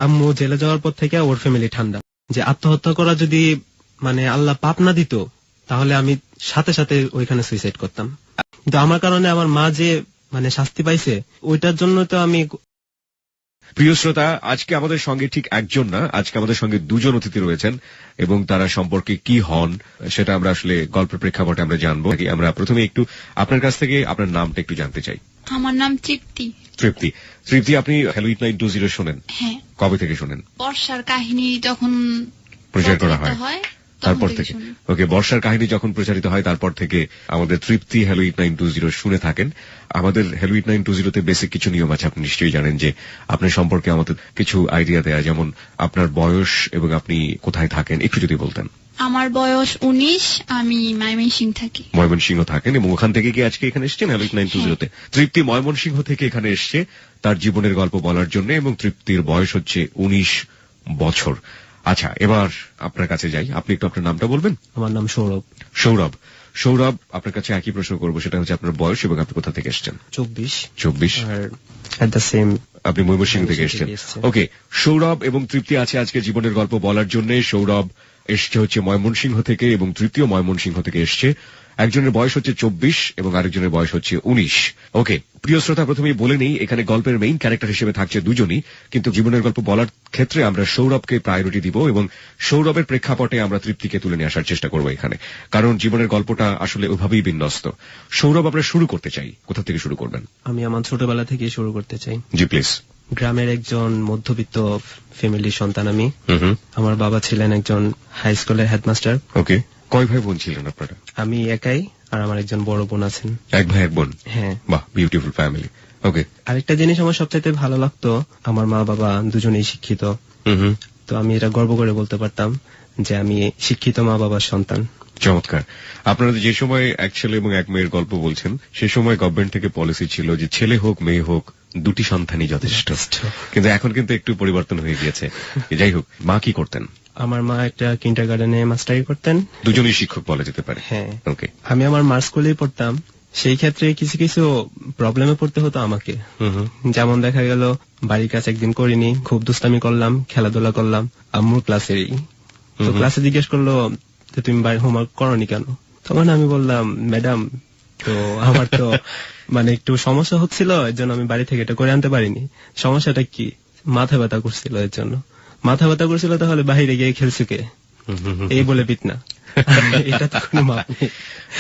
আম্মু জেলে যাওয়ার পর থেকে ওর ফ্যামিলি ঠান্ডা, যে আত্মহত্যা করা যদি মানে আল্লাহ পাপ না দিত তাহলে আমি সাথে সাথে ওইখানে সুইসাইড করতাম। কিন্তু আমার কারণে আমার মা যে মানে শাস্তি পাইছে, ওইটার জন্য তো আমি। প্রিয় শ্রোতা, আজকে আমাদের সঙ্গে ঠিক একজন না, আজকে আমাদের সঙ্গে দুজন অতিথি রয়েছেন এবং তারা সম্পর্কে কি হন সেটা আমরা আসলে গল্পের প্রেক্ষাপটে আমরা জানবো। আমরা প্রথমে একটু আপনার কাছ থেকে আপনার নামটা একটু জানতে চাই। আমার নাম তৃপ্তি। তৃপ্তি, তৃপ্তি, আপনি হ্যালো 8920 শোনেন? হ্যাঁ। কবে থেকে শোনেন? বর্ষার কাহিনী যখন প্রচার করা হয় তারপর থেকে। ওকে, বর্ষার কাহিনী যখন প্রচারিত হয় তারপর থেকে আমাদের তৃপ্তি হ্যালো 8920 শুনে থাকেন। আমাদের হ্যালো 8920 বেসিক কিছু নিয়ম আছে, আপনি নিশ্চয়ই জানেন, যে আপনার সম্পর্কে আমাদের কিছু আইডিয়া দেয়া, যেমন আপনার বয়স এবং আপনি কোথায় থাকেন একটু যদি বলতেন। আমার বয়স 19, আমি ময়মনসিংহ থাকি। ময়মনসিংহ থাকেন এবং ওখান থেকে কি আজকে এখানে এসেছেন হ্যালো 8920? তৃপ্তি ময়মনসিংহ থেকে এখানে এসছে তার জীবনের গল্প বলার জন্য এবং তৃপ্তির বয়স হচ্ছে 19 বছর। আচ্ছা, এবার আপনার কাছে যাই, আপনি একটু আপনার নামটা বলবেন? আমার নাম সৌরভ। সৌরভ, সৌরভ, আপনার কাছে একই প্রশ্ন করবো, সেটা হচ্ছে আপনার বয়স এবং আপনি কোথা থেকে এসেছেন? 24। আর এট দ্য সেম আপনি ময়মনসিংহ থেকে এসেছেন। ওকে, সৌরভ এবং তৃপ্তি আছে আজকে জীবনের গল্প বলার জন্য। সৌরভ এসছে হচ্ছে ময়মনসিংহ থেকে এবং তৃতীয় ময়মনসিংহ থেকে এসছে। একজনের বয়স হচ্ছে 24 এবং আরেকজনের বয়স হচ্ছে 19। ওকে, প্রিয় শ্রোতা, প্রথমেই বলে নেই এখানে গল্পের মেইন ক্যারেক্টার হিসেবে থাকছে দুজনই, কিন্তু জীবনের গল্প বলার ক্ষেত্রে আমরা সৌরভকে প্রায়োরিটি দিব এবং সৌরভের প্রেক্ষাপটে আমরা তৃপ্তিকে তুলে নিয়ে আসার চেষ্টা করবো এখানে, কারণ জীবনের গল্পটা আসলে ওইভাবেই বিন্যস্ত। সৌরভ, আমরা শুরু করতে চাই, কোথা থেকে শুরু করবেন? আমি আমার ছোটবেলা থেকে শুরু করতে চাই। জি প্লিজ। গ্রামের একজন মধ্যবিত্ত ফ্যামিলির সন্তান আমি। আমার বাবা ছিলেন একজন হাই স্কুলের হেডমাস্টার। ওকে, কয় ভাই বোন ছিলেন আপনারা? আমি একাই, আর আমার একজন বড় বোন আছেন। এক ভাই এক বোন? হ্যাঁ। বাহ, বিউটিফুল ফ্যামিলি। ওকে, আরেকটা জিনিস আমার সবচাইতে ভালো লাগতো, আমার মা বাবা দুজনেই শিক্ষিত। তো আমি এটা গর্ব করে বলতে পারতাম যে আমি শিক্ষিত মা বাবার সন্তান। চমৎকার। আপনারা যে সময় এক ছেলে এবং এক মেয়ের গল্প বলছেন, সে সময় গভর্নমেন্ট থেকে পলিসি ছিল যে ছেলে হোক মেয়ে হোক দুটি সন্তানই যথেষ্ট, কিন্তু এখন কিন্তু একটু পরিবর্তন হয়ে গিয়েছে। যাই হোক, মা কি করতেন? আমার মা একটা কিন্ডারগার্টেনে মাস্টারি করতেন। দুজনই শিক্ষক বলা যেতে পারে? হ্যাঁ। ওকে, আমি আমার মার স্কুলেই পড়তাম। সেই ক্ষেত্রে কিছু কিছু প্রবলেমে পড়তে হতো আমাকে। যেমন দেখা গেল বাড়ির কাজ একদিন করিনি, খুব দুষ্টামি করলাম, খেলাধুলা করলাম, আম্মুর ক্লাসেরই। তো ক্লাসে জিজ্ঞেস করলো যে তুমি বাড়ির হোমওয়ার্ক করনি কেন? তখন আমি বললাম ম্যাডাম, তো আমার তো মানে একটু সমস্যা হচ্ছিল, এর জন্য আমি বাড়ি থেকে এটা করে আনতে পারিনি। সমস্যাটা কি? মাথা ব্যথা করছিল, এর জন্য। মাথা ব্যথা করছিল, তাহলে বাইরে গিয়ে খেলছো কে? এই বলে পিটনা। এটা তো কোনো মাপ নেই।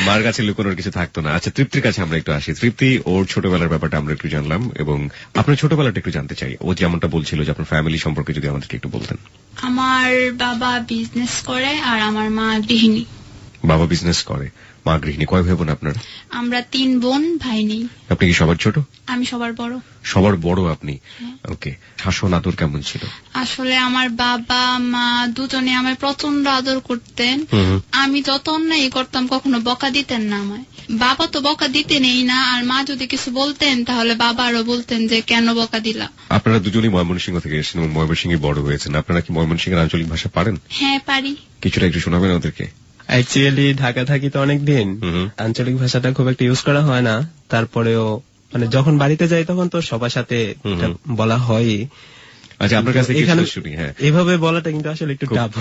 মার কাছে লুকোনোর কিছু থাকতো না। আচ্ছা, তৃপ্তির কাছে আমরা একটু আসি। তৃপ্তি, ওর ছোটবেলার ব্যাপারটা আমরা একটু জানলাম এবং আপনার ছোটবেলাটা একটু জানতে চাই। ও যেমনটা বলছিল যে আপনার ফ্যামিলি সম্পর্কে যদি আমাদেরকে একটু বলতেন। আমার বাবা বিজনেস করে আর আমার মা গৃহিণী। বাবা বিজনেস করে, মা গৃহিণী। কয় ভাই বোন আপনার? আমরা 3 বোন, ভাই নেই। আপনি কি সবার ছোট? আমি সবার বড়। সবার বড় আপনি? ওকে, শাসন আদর কেমন ছিল? আসলে আমার বাবা মা দুজনে আমায় প্রচন্ড আদর করতেন। আমি যত অন্যায় করতাম কখনো বকা দিতেন না আমায়। বাবা তো বকা দিতেনই না, আর মা যদি কিছু বলতেন তাহলে বাবা আরো বলতেন যে কেন বকা দিলা। আপনারা দুজনই ময়মনসিংহ থেকে এসেছেন এবং ময়মনসিংহে বড় হয়েছেন। আপনারা কি ময়মনসিংহের আঞ্চলিক ভাষা পারেন? হ্যাঁ, পারি। কিছুটা একটু শোনাবেন ওদেরকে? অ্যাকচুয়ালি ঢাকা থাকি তো অনেকদিন, আঞ্চলিক ভাষাটা খুব একটা ইউজ করা হয় না। তারপরেও মানে যখন বাড়িতে যাই তখন তো সবার সাথে বলা হয়। আচ্ছা, আপনার কাছে শুনি। হ্যাঁ, এভাবে বলাটা কিন্তু আসলে একটু টাফ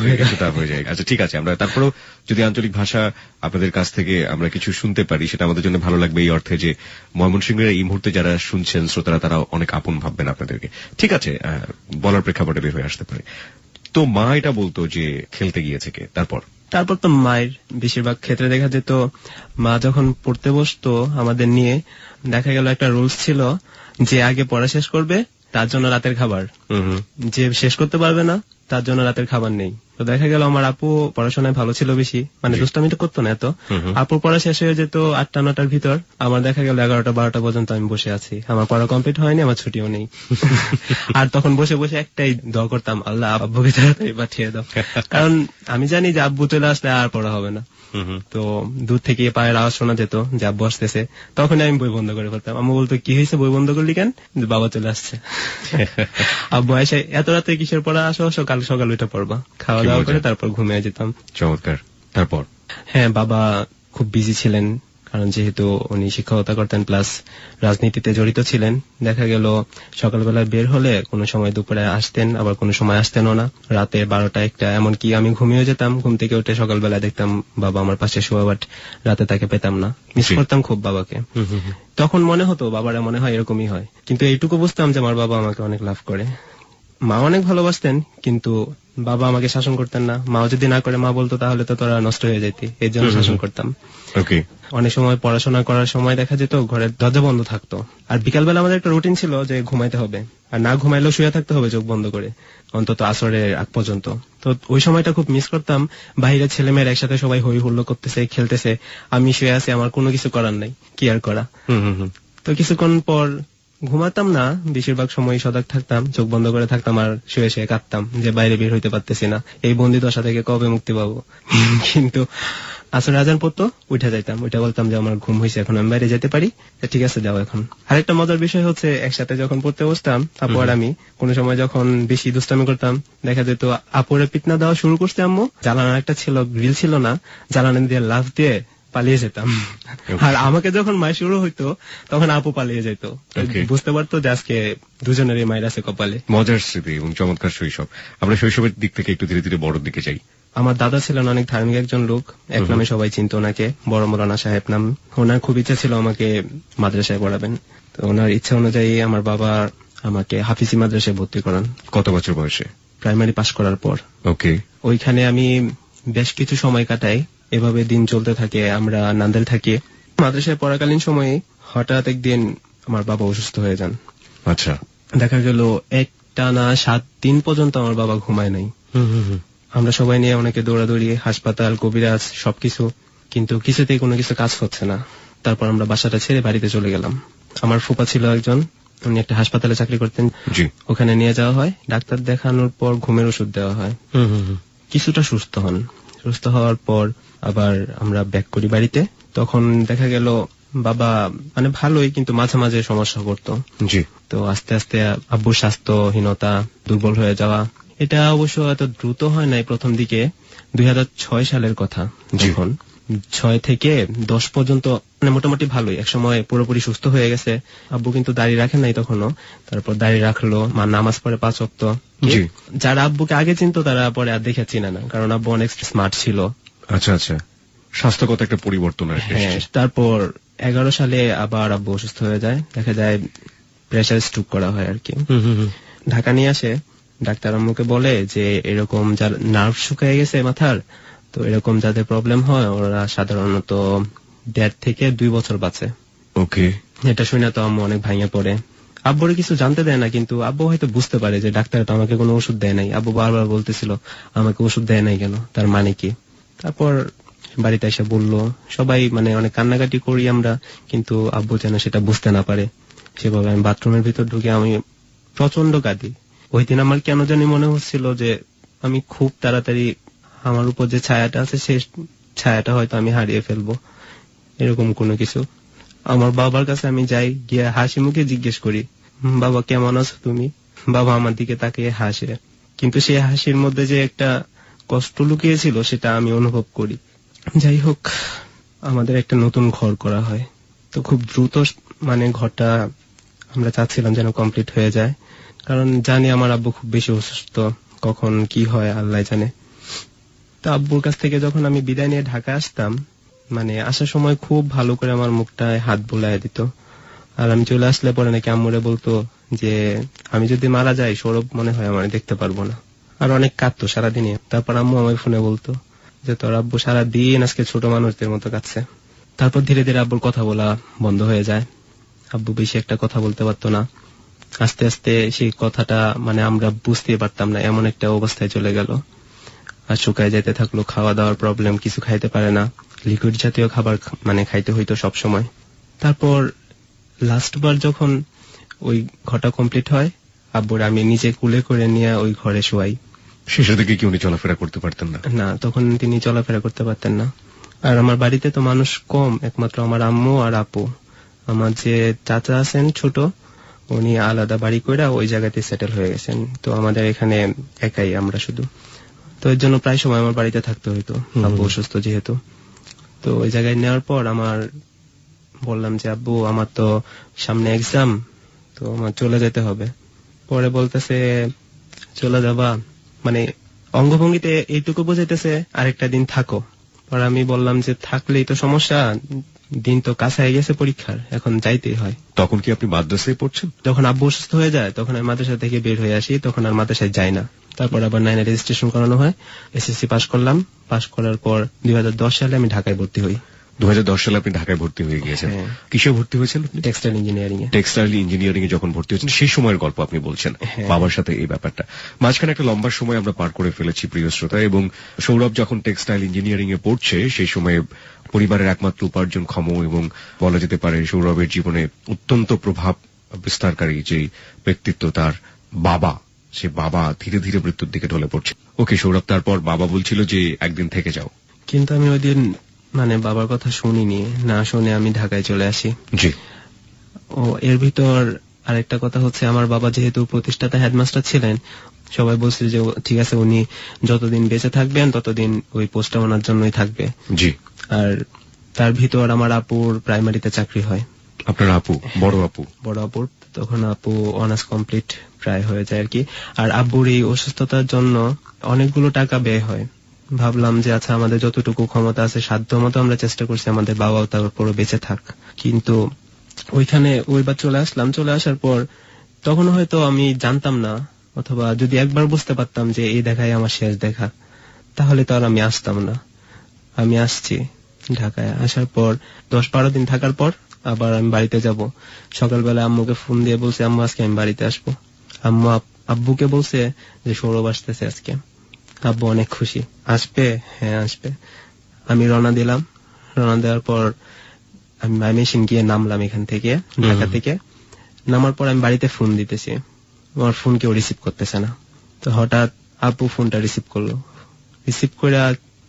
হয়ে যায়। আচ্ছা, ঠিক আছে, আমরা তারপরেও যদি আঞ্চলিক ভাষা আপনাদের কাছ থেকে আমরা কিছু শুনতে পারি সেটা আমাদের জন্য ভালো লাগবে, এই অর্থে যে ময়মনসিংহের এই মুহূর্তে যারা শুনছেন শ্রোতারা, তারা অনেক আপন ভাববেন আপনাদেরকে। ঠিক আছে, বলার প্রেক্ষাপটে বের হয়ে আসতে পারে। তো মা এটা বলতো যে খেলতে গিয়েছে কে? তারপর তো মায়ের বেশিরভাগ ক্ষেত্রে দেখা যেত মা যখন পড়তে বসতো আমাদের নিয়ে, দেখা গেল একটা রুলস ছিল যে আগে পড়া শেষ করবে তার জন্য রাতের খাবার, যে শেষ করতে পারবে না তার জন্য রাতের খাবার নেই। তো দেখা গেল আমার আপু পড়াশোনায় ভালো ছিল বেশি, মানে দুষ্টামি তো করতো না এত। আপুর পড়া শেষ হয়ে যেত 8টা-9টার ভিতর, আমার দেখা গেল 11টা-12টা পর্যন্ত আমি বসে আছি, আমার পড়া কমপ্লিট হয়নি, আমার ছুটিও নেই। আর তখন বসে বসে একটাই দোয়া করতাম, আল্লাহ আব্বুকে তাড়াতাড়ি পাঠিয়ে দাও, কারণ আমি জানি যে আব্বু চলে আসলে আর পড়া হবে না। তো দূর থেকে পায়ের আওয়াজ শোনা যেত যে আব্বু আসতেছে, তখন আমি বই বন্ধ করে ফেলতাম। আম্মু বলতো কি হয়েছে, বই বন্ধ করলি কেন? বাবা চলে আসছে। আব্বু এসে এত রাতে কিসের পড়া, আসো কাল সকাল ওইটা পড়বা। খাওয়া দাওয়া করে তারপর ঘুমিয়ে যেতাম। চমৎকার। তারপর? হ্যাঁ, বাবা খুব বিজি ছিলেন, কারণ যেহেতু উনি শিক্ষকতা করতেন প্লাস রাজনীতিতে জড়িত ছিলেন, দেখা গেল সকালবেলায় বের হলে কোনো সময় দুপুরে আসতেন, আবার কোনো সময় আসতেনও না, রাতে 12টা-1টা, এমনকি আমি ঘুমিয়ে যেতাম, ঘুম থেকে উঠে সকালবেলা দেখতাম বাবা আমার পাশে শোয়া, বাট রাতে তাকে পেতাম না। মিস করতাম খুব বাবাকে। তখন মনে হতো বাবারা মনে হয় এরকমই হয়, কিন্তু এইটুকু বুঝতাম যে আমার বাবা আমাকে অনেক লাভ করে। মা অনেক ভালোবাসতেন, কিন্তু বাবা আমাকে শাসন করতেন না। মাও যদি না করে, মা বলতো তাহলে তো তোরা নষ্ট হয়ে যেতি, এই জন্য শাসন করতাম। অনেক সময় পড়াশোনা করার সময় দেখা যেত ঘরের দরজা বন্ধ থাকতো, আর বিকালবেলা আমাদের একটা রুটিন ছিল যে ঘুমাইতে হবে, আর না ঘুমাইলেও শুয়ে থাকতে হবে চোখ বন্ধ করে, অন্তত আসরের আগ পর্যন্ত। তো ওই সময়টা খুব মিস করতাম। বাইরে ছেলে মেয়ের একসাথে সবাই হই হুল্লো করতেছে, খেলতেছে, আমি শুয়ে আছি, আমার কোনো কিছু করার নাই, কি আর করা। তো কিছুক্ষণ পর ঘুমাতাম না, বেশিরভাগ সময় সজাগ থাকতাম, চোখ বন্ধ করে থাকতাম, আর শুয়ে শুয়ে কাঁদতাম যে বাইরে বের হইতে পারতেছি না, এই বন্দি দশা থেকে কবে মুক্তি পাবো। কিন্তু আসলে আজান পড়তো, উঠে যাইতাম, উঠে বলতাম যে আমার ঘুম হয়েছে, এখন আমি বাইরে যেতে পারি, ঠিক আছে যাও এখন। আরেকটা মজার বিষয় হচ্ছে, একসাথে যখন পড়তে বসতাম আপু আর আমি, কোন সময় যখন বেশি দুষ্টামি করতাম, দেখা যেত আপুরে পিটনা দেওয়া শুরু করছে আম্মু, জ্বালানো একটা ছিল, গ্রিল ছিল না, জ্বালানো দিয়ে লাফ দিয়ে পালিয়ে যেতাম। আর আমাকে যখন মায়ের শুরু হইতো তখন আপু পালিয়ে যেত, বুঝতে পারতো যে আজকে দুজনেরই মায়ের আছে কপালে। মজার স্মৃতি এবং চমৎকার শৈশব। আমরা শৈশবের দিক থেকে একটু ধীরে ধীরে বড় দিকে যাই। আমার দাদা ছিলেন অনেক ধার্মিক একজন লোক, এক নামে সবাই চিনত ওনাকে, বড় মৌলানা সাহেব নাম। ওনার খুব ইচ্ছা ছিল আমাকে মাদ্রাসায় পড়াবেন, তো ওনার ইচ্ছা অনুযায়ী আমার বাবা আমাকে হাফিজি মাদ্রাসায় ভর্তি করান। কত বছর বয়সে? প্রাইমারি পাশ করার পর। ওকে। ওইখানে আমি বেশ কিছু সময় কাটাই, এভাবে দিন চলতে থাকে। আমরা নান্দেল থাকি। মাদ্রাসায় পড়াকালীন সময়ে হঠাৎ একদিন আমার বাবা অসুস্থ হয়ে যান। আচ্ছা। দেখা গেল একটানা 7 দিন পর্যন্ত আমার বাবা ঘুমায় নাই। আমরা সবাই নিয়ে অনেকে দৌড়াদৌড়ি, হাসপাতাল, কবিরাজ, সবকিছু, কিন্তু কিছুতেই কোনো কিছু কাজ হচ্ছে না। তারপর আমরা বাসাটা ছেড়ে বাড়িতে চলে গেলাম। আমার ফুপা ছিল একজন, উনি একটা হাসপাতালে চাকরি করতেন, ওখানে নিয়ে যাওয়া হয়। ডাক্তার দেখানোর পর ঘুমের ওষুধ দেওয়া হয়, কিছুটা সুস্থ হন। সুস্থ হওয়ার পর আবার আমরা ব্যাক করি বাড়িতে। তখন দেখা গেল বাবা মানে ভালোই, কিন্তু মাঝে মাঝে সমস্যা করতো। তো আস্তে আস্তে আব্বুর স্বাস্থ্যহীনতা, দুর্বল হয়ে যাওয়া, এটা অবশ্য এত দ্রুত হয় নাই প্রথম দিকে। 2006 সালের কথা, যখন 6 থেকে 10 পর্যন্ত মানে মোটামুটি ভালোই, একসময় পুরোপুরি সুস্থ হয়ে গেছে। আব্বু কিন্তু দাড়ি রাখেন নাই তখনও, তারপর দাড়ি রাখলো, মা নামাজ পড়ে 5 ওয়াক্ত। যারা আব্বুকে আগে চিনতো তারা পরে আর দেখে চিনে না, কারণ আব্বু অনেক স্মার্ট ছিল। আচ্ছা আচ্ছা, স্বাস্থ্যগত একটা পরিবর্তন। তারপর 11 সালে আবার আব্বু অসুস্থ হয়ে যায়, দেখা যায় প্রেসার স্ট্রোক করা হয় আর কি। ঢাকা নিয়ে আসে, ডাক্তার আম্মুকে বলে যে এরকম যার নার্ভ শুকিয়ে গেছে মাথার, তো এরকম যাদের প্রবলেম হয় ওরা সাধারণত 1.5 থেকে 2 বছর বাঁচে। ওকে। এটা শুনে তো আম্মু অনেক ভাঙে পড়ে। আব্বুরে কিছু জানতে দেয় না, কিন্তু আব্বু হয়তো বুঝতে পারে যে ডাক্তার তো আমাকে কোনো ওষুধ দেয় নাই। আব্বু বারবার বলতেছিল আমাকে ওষুধ দেয় নাই কেন, তার মানে কি। তারপর বাড়িতে এসে বললো, সবাই মানে অনেক কান্নাকাটি করি আমরা, কিন্তু আব্বু যেন সেটা বুঝতে না পারে। সেভাবে আমি বাথরুমের ভিতর ঢুকে আমি প্রচন্ড কাঁদি। ওই দিন আমার কেন জানি মনে হচ্ছিল যে আমি খুব তাড়াতাড়ি আমার উপর যে ছায়াটা আছে সেই ছায়াটা হয়তো আমি হারিয়ে ফেলবো, এরকম কোনো কিছু। আমার বাবার কাছে আমি যাই, গিয়ে হাসি মুখে জিজ্ঞেস করি, বাবা কেমন আছো তুমি? বাবা আমার দিকে তাকিয়ে হাসে, কিন্তু সেই হাসির মধ্যে যে একটা কষ্ট লুকিয়েছিল সেটা আমি অনুভব করি। যাই হোক, আমাদের একটা নতুন ঘর করা হয়, তো খুব দ্রুত মানে ঘরটা আমরা চাচ্ছিলাম যেন কমপ্লিট হয়ে যায়, কারণ জানি আমার আব্বু খুব বেশি অসুস্থ, কখন কি হয় আল্লাহ জানে। তো আব্বুর কাছ থেকে যখন আমি বিদায় নিয়ে ঢাকা আসতাম, মানে আসার সময় খুব ভালো করে আমার মুখটায় হাত বুলায় দিত, আর আমি চলে আসলে পরে নাকি আম্মুরে বলতো যে আমি যদি মারা যাই সৌরভ মনে হয় আমার দেখতে পারবো না, আর অনেক কাঁদতো সারাদিনে। তারপর আম্মু আমার ফোনে বলতো যে তোর আব্বু সারাদিন আজকে ছোট মানুষদের মতো কাঁদছে। তারপর ধীরে ধীরে আব্বুর কথা বলা বন্ধ হয়ে যায়, আব্বু বেশি একটা কথা বলতে পারতো না। আস্তে আস্তে সেই কথাটা মানে আমরা বুঝতে পারতাম না, এমন একটা অবস্থায় চলে গেল। আর শুকায় যেতে থাকলো, খাওয়া দাওয়ার প্রবলেম, কিছু খাইতে পারে না, লিকুইড জাতীয় খাবার মানে খাইতে হইতো সব সময়। তারপর লাস্টবার যখন ওই ঘরটা কমপ্লিট হয়, আব্বুর আমি নিজে কুলে করে নিয়ে ওই ঘরে শোয়াই। শেষের দিকে কি উনি চলাফেরা করতে পারতেন না? না, তখন তিনি চলাফেরা করতে পারতেন না। আর আমার বাড়িতে তো মানুষ কম, একমাত্র আমার আম্মু আর আপু। আমার যে চাচা আছেন ছোট, উনি আলাদা বাড়ি করে ওই জায়গাতে সেটেল হয়ে গেছেন, তো আমাদের এখানে একাই আমরা শুধু। তো এর জন্য প্রায় সময় আমার বাড়িতে থাকতে হইতো, আব্বু অসুস্থ যেহেতু। তো ওই জায়গায় নেওয়ার পর আমার বললাম যে আব্বু আমার তো সামনে এক্সাম, তো আমার চলে যেতে হবে। পরে বলতেছে চলে যাবা, মানে অঙ্গভঙ্গিতে এইটুকু বোঝাইতেছে আরেকটা দিন থাকো। পরে আমি বললাম যে থাকলেই তো সমস্যা, দিন তো কাছে গেছে পরীক্ষার, এখন যাইতেই হয়। তখন কি আপনি মাদ্রাসায় পড়ছেন? যখন আব্বু অসুস্থ হয়ে যায় তখন আমি মাদ্রাসা থেকে বের হয়ে আসি, তখন আর মাদ্রাসায় যাই না। তারপর আবার 9 রেজিস্ট্রেশন করানো হয়, এসএসসি পাস করলাম। পাস করার পর 2010 সালে আমি ঢাকায় ভর্তি হই। 2010 সালে আপনি ঢাকায় ভর্তি হয়ে গিয়েছেন। কিসে ভর্তি হয়েছেন? টেক্সটাইল ইঞ্জিনিয়ারিং এ। টেক্সটাইল ইঞ্জিনিয়ারিং এ যখন ভর্তি হয়েছেন সেই সময়ের গল্প আপনি বলছেন, বাবার সাথে এই ব্যাপারটা। মাঝখানে একটা লম্বা সময় আমরা পার করে ফেলেছি প্রিয় শ্রোতা, এবং সৌরভ যখন টেক্সটাইল ইঞ্জিনিয়ারিং এ পড়ছে সেই সময়ে পরিবারের একমাত্র উপার্জনক্ষম এবং বলা যেতে পারে সৌরভের জীবনে অত্যন্ত প্রভাব বিস্তারকারী যে ব্যক্তিত্ব তার বাবা, সে বাবা ধীরে ধীরে মৃত্যুর দিকে ঢলে পড়ছে। ওকে সৌরভ, তারপর বাবা বলছিল যে একদিন থেকে যাও, কিন্তু আমি ওই দিন মানে বাবার কথা শুনিনি, না শুনে আমি ঢাকায় চলে আসি। জি। ও এর ভিতর আরেকটা কথা হচ্ছে, আমার বাবা যেহেতু প্রতিষ্ঠাতা হেডমাস্টার ছিলেন, সবাই বলছিল যে ঠিক আছে উনি যতদিন বেঁচে থাকবেন ততদিন ওই পোস্টটা ওনার জন্যই থাকবে। জি। আর তার ভিতর আমার আপুর প্রাইমারিতে চাকরি হয়। আপনার আপু? বড় আপু? বড় আপুর। তখন আপু অনার্স কমপ্লিট প্রায় হয়ে যায় আর কি। আর আব্বুর এই অসুস্থতার জন্য অনেকগুলো টাকা ব্যয় হয়। ভাবলাম যে আচ্ছা আমাদের যতটুকু ক্ষমতা আছে সাধ্য মতো আমরা চেষ্টা করছি আমাদের বাবাও তারপরও বেঁচে থাক। কিন্তু ওইখানে ওইবার চলে আসলাম। চলে আসার পর তখন হয়তো আমি জানতাম না, অথবা যদি একবার বুঝতে পারতাম যে এই দেখাই আমার শেষ দেখা, তাহলে তো আর আমি আসতাম না। আমি আসছি ঢাকায়। আসার পর 10-12 দিন থাকার পর আবার আমি বাড়িতে যাব। সকালবেলা আম্মুকে ফোন দিয়ে বলছে আম্মু আজকে আমি বাড়িতে আসবো। আম্মু আব্বুকে বলছে যে সৌরভ আসতেছে আজকে। আব্বু অনেক খুশি। আসবে? হ্যাঁ আসবে। আমি রওনা দিলাম। রওনা দেওয়ার পর আমি ময়মনসিংহ গিয়ে নামলাম এখান থেকে, ঢাকা থেকে। নামার পর আমি বাড়িতে ফোন দিতেছি, আমার ফোন কেউ রিসিভ করতেছে না। তো হঠাৎ আব্বু ফোনটা রিসিভ করলো। রিসিভ করে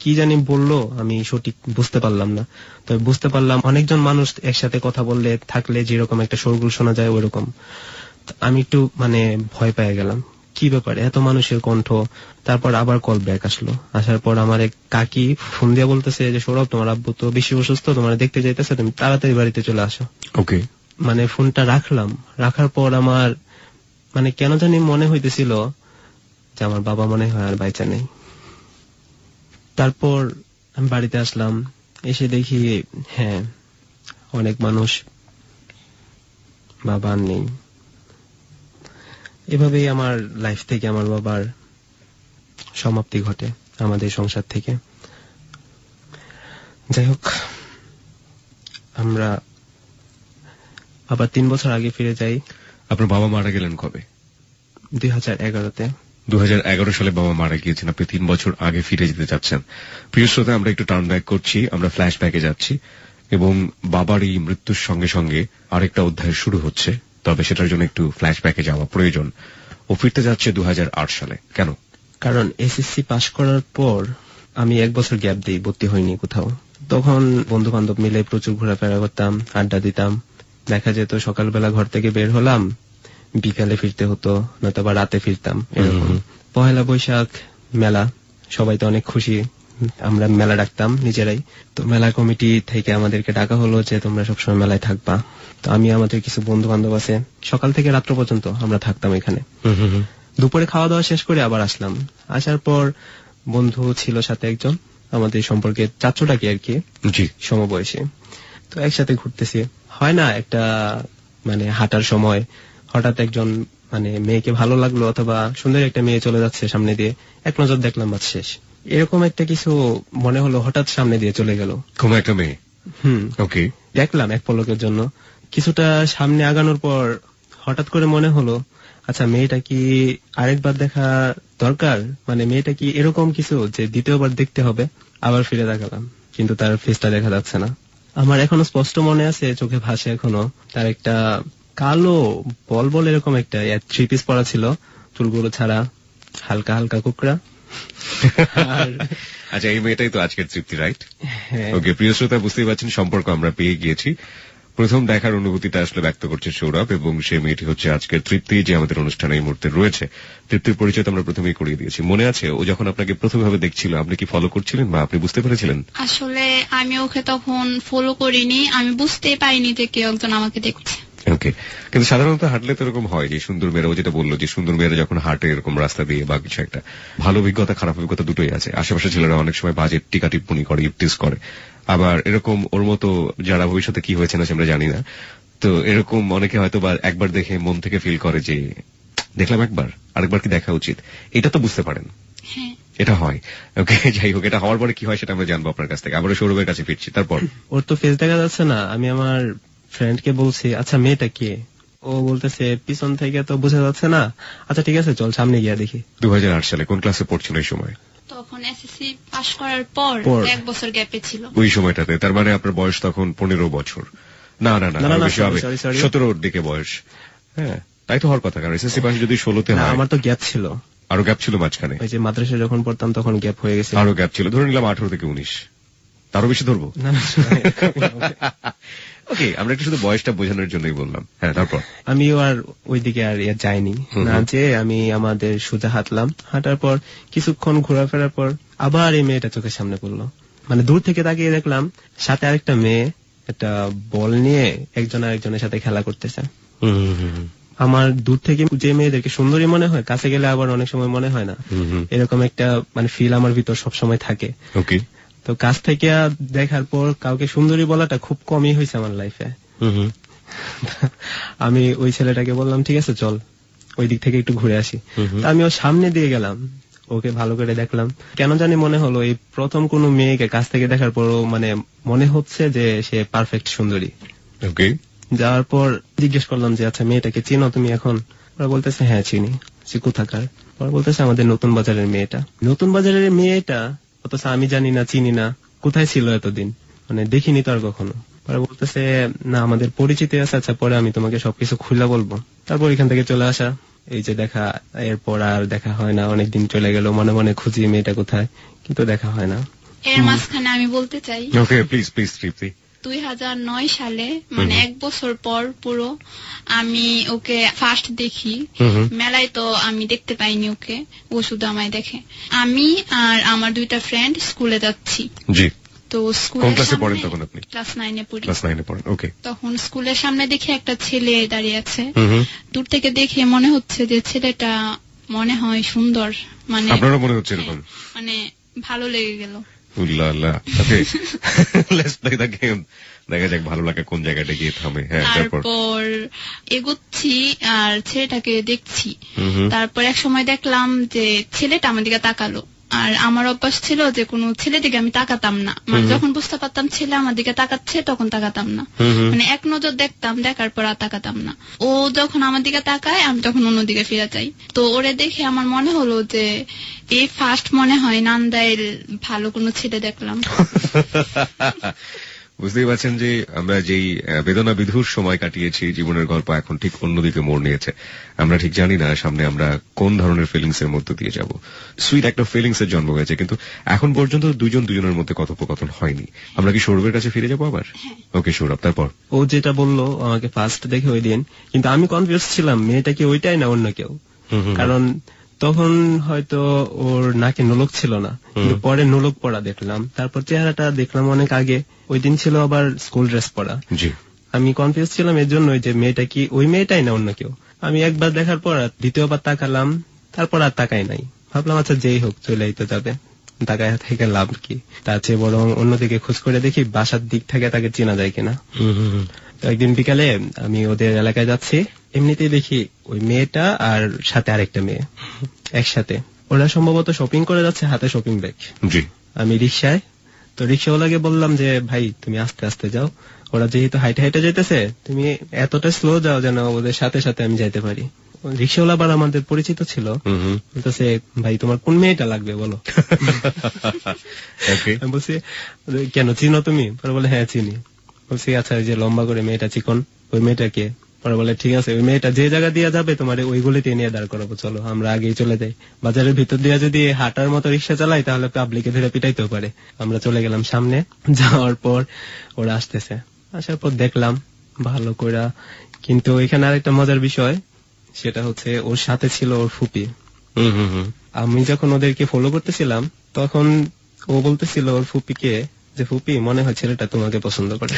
কি জানি বললো আমি সঠিক বুঝতে পারলাম না। তবে বুঝতে পারলাম অনেকজন মানুষ একসাথে কথা বললে থাকলে যেরকম একটা শোরগোল শোনা যায় ওইরকম। আমি একটু মানে ভয় পেয়ে গেলাম, কি ব্যাপারে এত মানুষের কণ্ঠ। তারপর আবার কল ব্যাক আসলো। আসার পর আমার এক কাকি ফোন দিয়ে বলতেছে যে সৌরভ তোমার আব্বু তো বেশি অসুস্থ, তোমার দেখতে যাইতেছে, তুমি তাড়াতাড়ি বাড়িতে চলে আসো। ওকে। মানে ফোনটা রাখলাম। রাখার পর আমার মানে কেন জানি মনে হইতেছিল যে আমার বাবা মনে হয় আর বাইচা নেই। তারপর আমি বাড়িতে আসলাম। এসে দেখি হ্যাঁ অনেক মানুষ, বাবা আর নেই। এভাবেই আমার লাইফ থেকে আমার বাবার সমাপ্তি ঘটে, আমাদের সংসার থেকে। যাই হোক, আমরা আবার 3 বছর আগে ফিরে যাই। আপনার বাবা মারা গেলেন কবে? 2011-তে। 2011 সালে বাবা মারা গিয়েছেন, আপনি 3 বছর আগে ফিরে যেতে চাচ্ছেন। প্রিয় শ্রোতা, আমরা একটু টার্ন ব্যাক করছি, আমরা ফ্ল্যাশ ব্যাকে যাচ্ছি এবং বাবার এই মৃত্যুর সঙ্গে সঙ্গে আরেকটা অধ্যায় শুরু হচ্ছে। তবে সেটার জন্য একটু ফ্ল্যাশ ব্যাকে যাওয়া প্রয়োজন। ও ফিরতে যাচ্ছে 2008 সালে। কেন? কারণ এসএসসি পাশ করার পর আমি 1 বছর গ্যাপ দিই, ভর্তি হইনি কোথাও। তখন বন্ধু বান্ধব মিলে প্রচুর ঘোরাফেরা করতাম, আড্ডা দিতাম। দেখা যেত সকালবেলা ঘর থেকে বের হলাম, বিকালে ফিরতে হতো, নয়তো বা রাতে ফিরতাম এরকম। পহেলা বৈশাখ মেলা, সবাই তো অনেক খুশি, আমরা মেলা ডাকতাম নিজেরাই। তো মেলা কমিটি থেকে আমাদেরকে ডাকা হলো যে তোমরা সবসময় মেলায় থাকবা। তো আমি আমাদের কিছু বন্ধু বান্ধব আছে, সকাল থেকে রাত্র পর্যন্ত আমরা থাকতাম এখানে। দুপুরে খাওয়া দাওয়া শেষ করে আবার আসলাম। আসার পর বন্ধু ছিল সাথে একজন, আমাদের সম্পর্কে চাচুটাকে আর কি, সমবয়সী। তো একসাথে ঘুরতেছি, হয় না একটা মানে হাঁটার সময় হঠাৎ একজন মানে মেয়েকে ভালো লাগলো, অথবা সুন্দর একটা মেয়ে চলে যাচ্ছে সামনে দিয়ে, এক নজর দেখলাম বাস শেষ। এরকম একটা কিছু মনে হলো, হঠাৎ সামনে দিয়ে চলে গেল কোন একটা মেয়ে। ওকে, দেখলাম এক পলকের জন্য। কিছুটা সামনে আগানোর পর হঠাৎ করে মনে হলো আচ্ছা মেয়েটা কি আরেকবার দেখা দরকার, মানে মেয়েটা কি এরকম কিছু যে দ্বিতীয়বার দেখতে হবে। আবার ফিরে দেখালাম, কিন্তু তার ফেসটা দেখা যাচ্ছে না। আমার এখনো স্পষ্ট মনে আছে, চোখে ভাসে এখনো, তার একটা কালো বল বল এরকম একটা 3 পিস পরা ছিল, চুলগুলো ছাড়া, হালকা হালকা কুকরা। আচ্ছা, এই মেয়েটাই তো আজকের তৃপ্তি, রাইট? ওকে, প্রিয় শ্রোতা, বুঝতেই পারছেন সম্পর্ক আমরা পেয়ে গিয়েছি। প্রথম দেখার অনুভূতিটা আসলে ব্যক্ত করছে সৌরভ, এবং সেই মেয়েটি হচ্ছে আজকের তৃপ্তি, যে আমাদের অনুষ্ঠানে এই মুহূর্তে রয়েছে। তৃপ্তির পরিচয় তো আমরা প্রথমেই করিয়ে দিয়েছি। মনে আছে ও যখন আপনাকে প্রথমভাবে দেখছিল, আপনি কি ফলো করছিলেন বা আপনি বুঝতে পেরেছিলেন? আসলে আমি ওকে তখন ফলো করিনি, আমি বুঝতেই পারিনি যে কেউ একজন আমাকে দেখছে। ওকে, কিন্তু সাধারণত হাঁটলে তো এরকম হয় যে সুন্দর মেয়েরা, ও যেটা বললো যে সুন্দর মেয়েরা যখন হাঁটে এরকম রাস্তা দিয়ে বা কিছু একটা, ভালো অভিজ্ঞতা খারাপ অভিজ্ঞতা দুটোই আছে। আশেপাশে ছেলেরা অনেক সময় বাজে টিকা টিপ্পনি করে, ইপটিস করে, আবার এরকম ওর মতো যারা ভবিষ্যতে কি হয়েছে না আমরা জানি না, তো এরকম অনেকে হয়তো বা একবার দেখে মন থেকে ফিল করে যে দেখলাম একবার, আরেকবার কি দেখা উচিত, এটা তো বুঝতে পারেন। হ্যাঁ, এটা হয়। ওকে, যাই হোক, এটা হওয়ার পরে কি হয় সেটা আমরা জানবো আপনার কাছ থেকে। আবার সৌরভের কাছে ফিরছি, তারপর? ওর তো ফেস দেখা যাচ্ছে না, আমি আমার ফ্রেন্ডকে বলছি আচ্ছা মেয়েটা কে, ও বলতেছে পিছন থেকে তো বোঝা যাচ্ছে না, আচ্ছা ঠিক আছে চল সামনে গিয়া দেখি। 2008 সালে কোন ক্লাসে পড়ছিল এই সময়? তখন এসএসসি পাশ করার পর 1 বছর গ্যাপে ছিল ওই সময়টাতে। তার মানে আপনার বয়স তখন 15 বছর? না না না, বেশি হবে, 17-র দিকে বয়স। হ্যাঁ, তাই তো হওয়ার কথা, কারণ এসএসসি পাশে যদি 16তে হয়। আমার তো গ্যাপ ছিল, আরো গ্যাপ ছিল মাঝখানে। ওই যে মাদ্রাসায় যখন পড়তাম তখন গ্যাপ হয়ে গেছে, আরো গ্যাপ ছিল, ধরে নিলাম 18 থেকে 19, তারও বেশি ধরবো? ওকে, আমরা একটু শুধু বয়সটা বোঝানোর জন্যই বললাম। হ্যাঁ, তারপর? আমিও আর ওইদিকে আর যাইনি না, যে আমি আমাদের সোজা হাঁটলাম, হাঁটার পর কিছুক্ষণ ঘোরাফেরার পর আবার এই মেয়েটা চোখের সামনে পড়লো। মানে দূর থেকে তাকিয়ে দেখলাম সাথে আরেকটা মেয়ে একটা বল নিয়ে একজন আরেকজনের সাথে খেলা করতেছে। আমার দূর থেকে যে মেয়েদেরকে সুন্দরী মনে হয়, কাছে গেলে আবার অনেক সময় মনে হয় না, এরকম একটা মানে ফিল আমার ভিতর সবসময় থাকে। ওকে, তো কাছ থেকে দেখার পর কাউকে সুন্দরী বলাটা খুব কমই হয়েছে আমার লাইফে। আমি ওই ছেলেটাকে বললাম ঠিক আছে চল ওই দিক থেকে একটু ঘুরে আসি। আমি ওর সামনে দিয়ে গেলাম, ওকে ভালো করে দেখলাম, কেন জানি মনে হলো এই প্রথম কোন মেয়েকে কাছ থেকে দেখার পর মানে মনে হচ্ছে যে সে পারফেক্ট সুন্দরী। ওকে, যাওয়ার পর জিজ্ঞেস করলাম যে আচ্ছা মেয়েটাকে চিনো তুমি এখন? ওরা বলতেছে হ্যাঁ চিনি। সে কোথাকার? ওরা বলতেছে আমাদের নতুন বাজারের মেয়েটা। নতুন বাজারের মেয়েটা, অথচ আমি জানি না চিনি না, কোথায় ছিল এতদিন, মানে দেখিনি তো আর কখনো। ওরা বলতেছে না আমাদের পরিচিতি আছে, আচ্ছা পরে আমি তোমাকে সবকিছু খুলে বলবো। তারপর এখান থেকে চলে আসা, এই যে দেখা, এরপর আর দেখা হয় না, অনেকদিন চলে গেল, মনে মনে খুঁজি মেয়েটা কোথায়, কিন্তু দেখা হয় না। এর মাঝখানে আমি বলতে চাই, ওকে প্লিজ প্লিজ তৃপ্তি, 2009 সালে মানে 1 বছর পর পুরো আমি ওকে ফার্স্ট দেখি মেলায়। তো আমি দেখতে পাইনি ওকে, ও শুধু আমায় দেখে। আমি আর আমার 2টা ফ্রেন্ড স্কুলে যাচ্ছি। জি, তো কোন ক্লাসে পড়েন তখন আপনি? ক্লাস 9 এ পড়ি। ক্লাস 9 এ পড়েন, ওকে। তখন স্কুলের সামনে দেখি একটা ছেলে দাঁড়িয়ে আছে। দূর থেকে দেখে মনে হচ্ছে যে ছেলেটা মনে হয় সুন্দর, মানে আপনারও মনে হচ্ছে এরকম? মানে ভালো লেগে গেল। দেখা যাক ভালো লাগা কোন জায়গাটা গিয়ে থামে। হ্যাঁ, তারপর এগোচ্ছি আর ছেলেটাকে দেখছি। তারপর এক সময় দেখলাম যে ছেলেটা আমার দিকে তাকালো, আর আমার অভ্যাস ছিল যে কোনো ছেলে দিকে আমি তাকাতাম না, মানে যখন বুঝতে পারতাম ছেলে আমার দিকে তাকাচ্ছে তখন তাকাতাম না, মানে এক নজর দেখতাম, দেখার পর আর তাকাতাম না। ও যখন আমার দিকে তাকায় আমি তখন অন্যদিকে ফিরে যাই। তো ওরে দেখে আমার মনে হলো যে এই ফার্স্ট মনে হয় নান্দাইল ভালো কোনো ছেলে দেখলাম। বুঝতেই পারছেন যে আমরা যেই বেদনা বিধুর সময় কাটিয়েছি, জীবনের গল্প এখন ঠিক অন্যদিকে মোড় নিয়েছে। আমরা ঠিক জানি না সামনে আমরা কোন ধরনের ফিলিংস এর মধ্যে দিয়ে যাব। সুইট একটা ফিলিংস এর জন্ম হয়েছে, কিন্তু এখন পর্যন্ত দুজনের মধ্যে কথোপকথন হয়নি। আমরা কি সৌরভের কাছে ফিরে যাবো আবার? ওকে সৌরভ, তারপর? ও যেটা বললো আমাকে ফার্স্ট দেখে ওই দিন, কিন্তু আমি কনফিউজ ছিলাম মেয়েটা কি ওইটাই না অন্য কেউ, কারণ তখন হয়তো ওর নাকে নোলক ছিল না, কিন্তু পরে নোলক পড়া দেখলাম, তারপর চেহারাটা দেখলাম অনেক আগে, ওই দিন ছিল আবার স্কুল ড্রেস পরা। আমি কনফিউজ ছিলাম এর জন্য যে মেয়েটা কি ওই মেয়েটাই না অন্য কেউ। আমি একবার দেখার পর দ্বিতীয়বার তাকালাম, তারপর আর তাকাই নাই, ভাবলাম আচ্ছা যেই হোক চলেই তো যাবে, তাকায় থেকে লাভ কি, তার চেয়ে বরং অন্যদিকে খোঁজ করে দেখি বাসার দিক থেকে তাকে চেনা যায় কিনা। একদিন বিকালে আমি ওদের এলাকায় যাচ্ছি, এমনিতেই দেখি ওই মেয়েটা আর সাথে আরেকটা মেয়ে একসাথে, ওরা সম্ভবত শপিং করে যাচ্ছে, হাতে শপিং ব্যাগ। আমি রিক্সায়, তো রিক্সাওয়ালাকে বললাম যে ভাই তুমি আস্তে আস্তে যাও, ওরা যেহেতু হাইটে হাইটে যেতেছে তুমি এতটা স্লো যাও যেন ওদের সাথে সাথে আমি যাইতে পারি। রিক্সাওয়ালা আবার আমাদের পরিচিত ছিল, বলতেছে ভাই তোমার কোন মেয়েটা লাগবে বলো। আমি বলছি কেন চিনো তুমি? পরে বলে হ্যাঁ চিনি। বলছি আচ্ছা যে লম্বা করে মেয়েটা চিকন, ওই মেয়েটাকে? পরে বলে ঠিক আছে ওই মেয়েটা যে জায়গা দিয়ে যাবে তোমার ওই গলিতে নিয়ে দাঁড় করাবো, চলো আমরা আগেই চলে যাই। বাজারের ভিতর দিয়ে যদি হাঁটার মতো রিক্সা চালাই তাহলে পাবলিকে ধরে পিটাইতেও পারে। আমরা চলে গেলাম সামনে, যাওয়ার পর ওরা আসতেছে, আসার পর দেখলাম ভালো কইরা। কিন্তু এখানে আরেকটা মজার বিষয়, সেটা হচ্ছে ওর সাথে ছিল ওর ফুপি। আমি যখন ওদেরকে ফলো করতেছিলাম তখন ও বলতেছিল ওর ফুপিকে যে ফুপি মনে হয় ছেলেটা তোমাকে পছন্দ করে।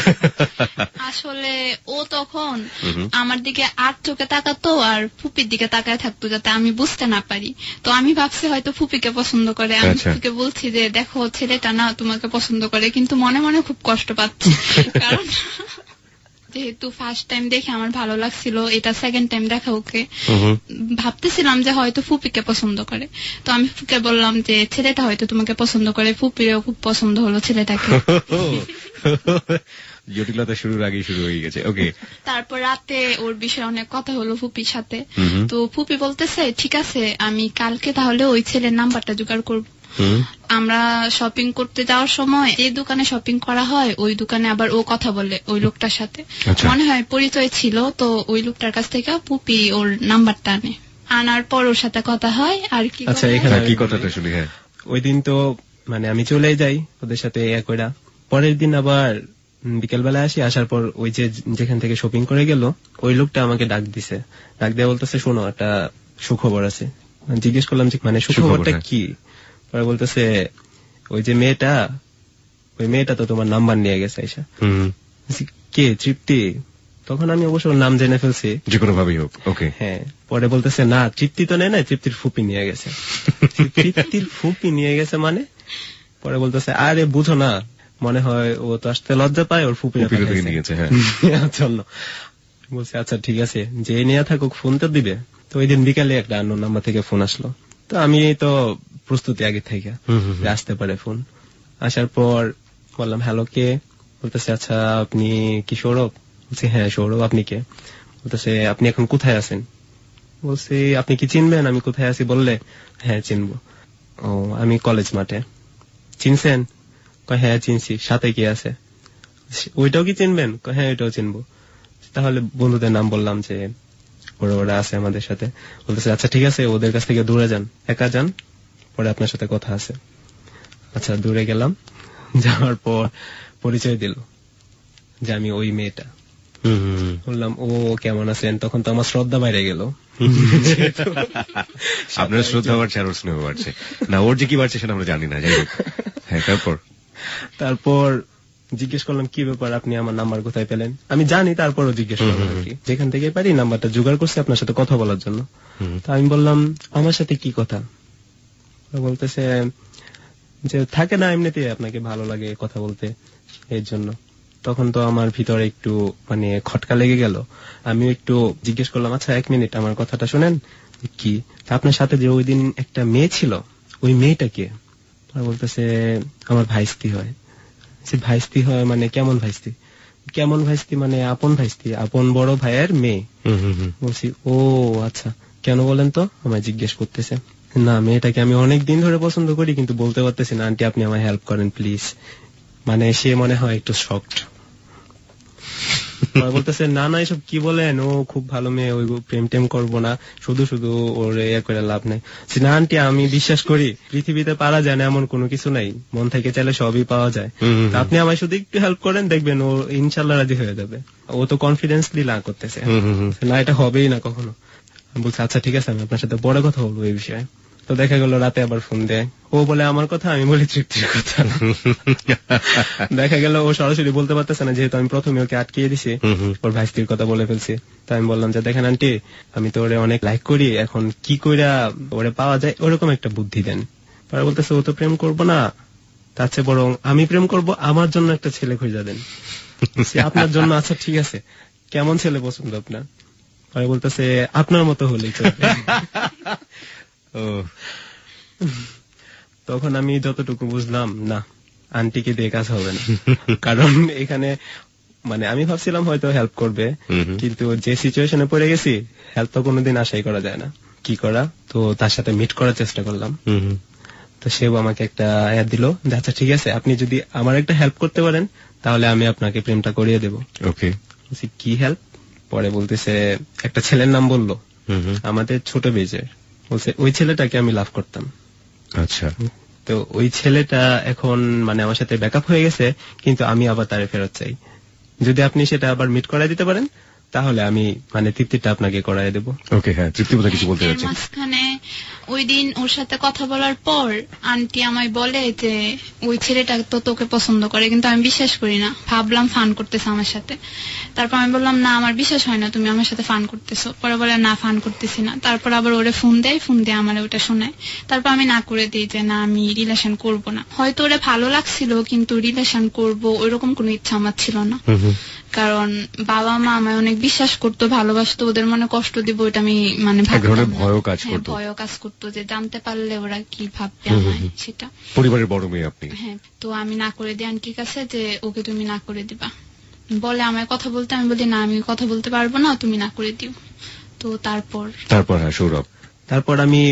আসলে ও তখন আমার দিকে আর চোখে তাকাতো আর ফুপির দিকে তাকায় থাকতো যাতে আমি বুঝতে না পারি। তো আমি ভাবছি হয়তো ফুপিকে পছন্দ করে। আমি ফুপিকে বলছি যে দেখো ছেলেটা না তোমাকে পছন্দ করে, কিন্তু মনে মনে খুব কষ্ট পাচ্ছি। কারণ যেহেতু ফার্স্ট টাইম দেখে আমার ভালো লাগছিল, এটা সেকেন্ড টাইম দেখা ওকে, ভাবতেছিলাম যে হয়তো ফুপিকে পছন্দ করে। তো আমি ফুপিকে বললাম যে ছেলেটা হয়তো তোমাকে পছন্দ করে। ফুপিরও খুব পছন্দ হলো ছেলেটাকে। জটিলতা শুরুর আগেই শুরু হয়ে গেছে। ওকে, তারপর রাতে ওর বিষয়ে অনেক কথা হলো ফুপির সাথে। তো ফুপি বলতেছে ঠিক আছে আমি কালকে তাহলে ওই ছেলের নাম্বারটা জোগাড় করব। আমরা শপিং করতে যাওয়ার সময় যে দোকানে শপিং করা হয় ওই দোকানে আবার ও কথা বলে ওই লোকটার সাথে, মনে হয় পরিচয় ছিল। তো ওই লোকটার কাছ থেকে পুপি ওর নাম্বারটা আনার পর ওর সাথে কথা হয়। আর কি আচ্ছা, এখানে কি কথাটা শুনি। হ্যাঁ, ওই দিন তো মানে আমি চলে যাই ওদের সাথে কইরা। পরের দিন আবার বিকেল বেলা আসি, আসার পর ওই যে যেখান থেকে শপিং করে গেল ওই লোকটা আমাকে ডাক দিছে। ডাক দিয়ে বলতেছে শোনো একটা সুখবর আছে। জিজ্ঞেস করলাম যে মানে সুখবরটা কি? পরে বলতেছে ওই যে মেয়েটা, ওই মেয়েটা তো তোমার নাম্বার নিয়ে গেছে আইসা। কে? তৃপ্তি। তখন আমি অবশ্য নাম জেনে ফেলছি, যে কোনো ভাবেই হোক। ওকে, হ্যাঁ। পরে বলতেছে না তৃপ্তি তো নেয় না, তৃপ্তির ফুপি নিয়ে গেছে। তৃপ্তির ফুপি নিয়ে গেছে মানে? পরে বলতেছে আরে বুঝো না, মনে হয় ও তো আসতে লজ্জা পায়, ওর ফুপি নিয়েছে জন্য। বলছে আচ্ছা ঠিক আছে, যে নিয়ে থাকুক ফোন তো দিবে। তো ওই দিন বিকালে একটা অন্য নাম্বার থেকে ফোন আসলো। তো আমি তো প্রস্তুতি আগে থেকে আসতে পারে ফোন। আসার পর বললাম হ্যালো, কে? বলতেছে আচ্ছা আপনি কি সৌরভ? বলছি হ্যাঁ সৌরভ, আপনি কে? বলতেছে আপনি এখন কোথায় আছেন? বলছি আপনি কি চিনবেন আমি কোথায় আছি? বললে হ্যাঁ চিনবো। ও আমি কলেজ মাঠে। চিনছেন? হ্যাঁ চিনছি। সাথে কি আছে? ওইটাও কি চিনবেন? হ্যাঁ ওইটাও চিনবো। তাহলে বন্ধুদের নাম বললাম যে ওরা আছে আমাদের সাথে। বলতেছে আচ্ছা ঠিক আছে, ওদের কাছ থেকে দূরে যান, একা যান, পরে আপনার সাথে কথা আছে। আচ্ছা দূরে গেলাম, যাওয়ার পর পরিচয় দিল যে আমি ওই মেয়েটা। বললাম ও কেমন আছেন? তখন তো আমার শ্রদ্ধা বাইরে গেল। আপনার শ্রদ্ধা বাড়ছে আর ওর স্নেহ বাড়ছে না, ওর যে কি বাড়ছে সেটা আমরা জানি না। যাই হোক, হ্যাঁ তারপর জিজ্ঞেস করলাম কি ব্যাপার, আপনি আমার নাম্বার কোথায় পেলেন? আমি জানি, তারপরও জিজ্ঞেস করলাম আর কি, যেখান থেকে পারি নাম্বারটা জোগাড় করছি আপনার সাথে কথা বলার জন্য। তা আমি বললাম আমার সাথে কি কথা? বলতেছে যে থাকে না এমনিতে আপনাকে ভালো লাগে কথা বলতে, এর জন্য। তখন তো আমার ভিতরে একটু মানে খটকা লেগে গেল। আমি একটু জিজ্ঞেস করলাম আচ্ছা এক মিনিট আমার কথাটা শোনেন। কি? আপনার সাথে যে ওই দিন একটা মেয়ে ছিল, ওই মেয়েটা কে? বলতেছে আমার ভাইস্তি হয়। ভাইস্তি হয় মানে কেমন ভাইস্তি? কেমন ভাইস্তি মানে আপন ভাইস্তি, আপন বড় ভাইয়ের মেয়ে। বলছি ও আচ্ছা, কেন বলেন তো? আমায় জিজ্ঞেস করতেছে। না মেয়েটাকে আমি অনেক দিন ধরে পছন্দ করি, কিন্তু বলতে পারতেছি না। আন্টি আপনি আমায় হেল্প করেন প্লিজ। মানে সে মনে হয় একটু শকড। বলতেছে না না এসব কি বলেন, ও খুব ভালো মেয়ে, ওই প্রেম টেম করবো না, শুধু শুধু ওর করে লাভ নাই। না আন্টি আমি বিশ্বাস করি পৃথিবীতে পারা যায় না এমন কোনো কিছু নাই, মন থেকে চাইলে সবই পাওয়া যায়। আপনি আমায় শুধু একটু হেল্প করেন, দেখবেন ও ইনশাল্লাহ রাজি হয়ে যাবে। ও তো কনফিডেন্সলি না করতেছে, না এটা হবেই না কখনো। বলছে আচ্ছা ঠিক আছে আমি আপনার সাথে বড় কথা বলবো এই বিষয়ে। তো দেখা গেল রাতে আবার ফোন দেয়, ও বলে আমার কথা, আমি বলি তৃপ্তির কথা। দেখা গেল ও সরাসরি বলতে পারতেছে না, যেহেতু আমি প্রথমে ওকে আটকিয়ে দিছি, ওর ভাইস্তির কথা বলে ফেলছি। তো আমি বললাম যে দেখেন আন্টি আমি তো ওরে অনেক লাইক করি, এখন কি কইরা ওরে পাওয়া যায় ওরকম একটা বুদ্ধি দেন। পরে বলতেছে ও তো প্রেম করবো না, তার চেয়ে বরং আমি প্রেম করব, আমার জন্য একটা ছেলে খুঁজে দেন। আপনার জন্য? আচ্ছা ঠিক আছে, কেমন ছেলে পছন্দ আপনার? পরে বলতেছে আপনার মতো হলেই চলবে। তখন আমি যতটুকু বুঝলাম না আন্টিকে দিয়ে কাজ হবে না, কারণ এখানে মানে আমি ভাবছিলাম হয়তো হেল্প করবে, কিন্তু যে সিচুয়েশনে পড়ে গেছি হেল্প তো কোনোদিন আশাই করা যায় না। কি করা, তো তার সাথে মিট করার চেষ্টা করলাম। তো সেও আমাকে একটা অ্যাড দিল, আচ্ছা ঠিক আছে আপনি যদি আমার একটা হেল্প করতে পারেন তাহলে আমি আপনাকে প্রেমটা করিয়ে দেবো। ওকে, কি হেল্প? পরে বলতেছে একটা ছেলের নাম বললো আমাদের ছোট বেজের। বলছে ওই ছেলেটাকে আমি লাভ করতাম। আচ্ছা, তো ওই ছেলেটা এখন মানে আমার সাথে ব্যাকআপ হয়ে গেছে, কিন্তু আমি আবার তারে ফেরত চাই। যদি আপনি সেটা আবার মিট করাই দিতে পারেন তাহলে আমি মানে তৃপ্তিটা আপনাকে করাই দেবো। ওকে, হ্যাঁ, তৃপ্তি বোধহয় কিছু বলতে যাচ্ছেন। মাঝখানে ওই দিন ওর সাথে কথা বলার পর আন্টি আমায় বলে যে ওই ছেলেটা তো তোকে পছন্দ করে, কিন্তু আমি বিশ্বাস করি না, ভাবলাম ফান করতেছে আমার সাথে। তারপর আমি বললাম না আমার বিশ্বাস হয় না, তুমি আমার সাথে ফান করতেছো। পরে বলে না ফান করতেছি না। তারপর আবার ওরে ফোন দেয়, ফোন দিয়ে আমার ওটা শোনায়। তারপর আমি না করে দিই যে না আমি রিলেশন করব না। হয়তো ওরে ভালো লাগছিল কিন্তু রিলেশন করব ওইরকম কোনো ইচ্ছা আমার ছিল না, কারণ বাবা মা আমায় অনেক বিশ্বাস করতো, ভালোবাসতো, ওদের মনে কষ্ট দিব ওইটা আমি মানে ভয়ও কাজ করতো যে জানতে পারলে ওরা কি ভাববে আমায়, সেটা। পরিবারের বড় মেয়ে আপনি? হ্যাঁ, তো আমি না করে দিই আন্টির কাছে যে ওকে তুমি না করে দিবা। বলে আমায় কথা বলতে, আমি বলি না আমি কথা বলতে পারবো না, তুমি না করে দিও। তো তারপর হ্যাঁ সৌরভ, তারপর আমি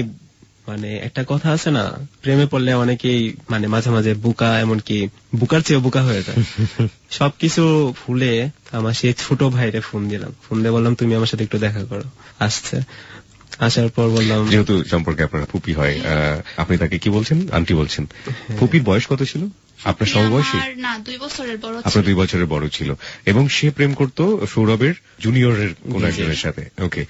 মানে একটা কথা আছে না, প্রেমে পড়লে অনেকেই মানে মাঝে মাঝে বুকা, এমনকি বুকার চেয়ে বুকা হয়ে যায়। সবকিছু ভুলে আমার সেই ছোট ভাইরে ফোন দিলাম, ফোন দিয়ে বললাম তুমি আমার সাথে একটু দেখা করো। আসছে, আসার পর বললাম, যেহেতু সম্পর্কে আপনার ফুপি হয়, আপনি তাকে কি বলছেন? আন্টি বলছেন। ফুপির বয়স কত ছিল? আপনার সমবয়সী? না, 2 বছরের বড়। আপনার 2 বছরের বড় ছিল, এবং সে প্রেম করতো সৌরভের জুনিয়রের কোন একজনের সাথে। ওকে,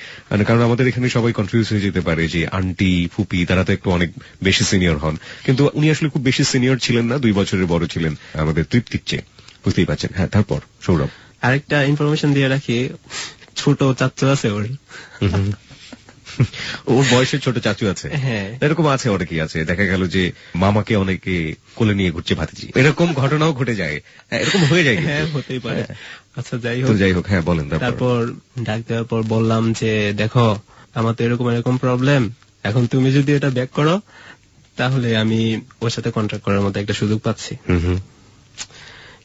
কারণ আমাদের এখানে সবাই কনফিউজ হয়ে যেতে পারে যে আন্টি ফুপি তারা তো একটু অনেক বেশি সিনিয়র হন, কিন্তু উনি আসলে খুব বেশি সিনিয়র ছিলেন না, 2 বছরের বড় ছিলেন আমাদের তৃপ্তির চেয়ে, বুঝতেই পারছেন। হ্যাঁ, তারপর সৌরভ আরেকটা ইনফরমেশন দিয়ে রাখি, ছোট চাচু আছে ওর। ওর বয়সের ছোট চাচু আছে? হ্যাঁ, এরকম আছে, অনেকেই আছে। দেখা গেল যে মামাকে অনেকে কোলে নিয়ে ঘুরছে ভাতিজি, এরকম ঘটনাও ঘটে যায়, এরকম হয়ে যায়। হ্যাঁ, হতেই পারে। আচ্ছা, যাই হোক, হ্যাঁ বলেন। তারপর ডাক দেওয়ার পর বললাম যে দেখো আমার তো এরকম প্রবলেম, এখন তুমি যদি এটা ব্যাক করো তাহলে আমি ওর সাথে কন্ট্রাক্ট করার মতো একটা সুযোগ পাচ্ছি।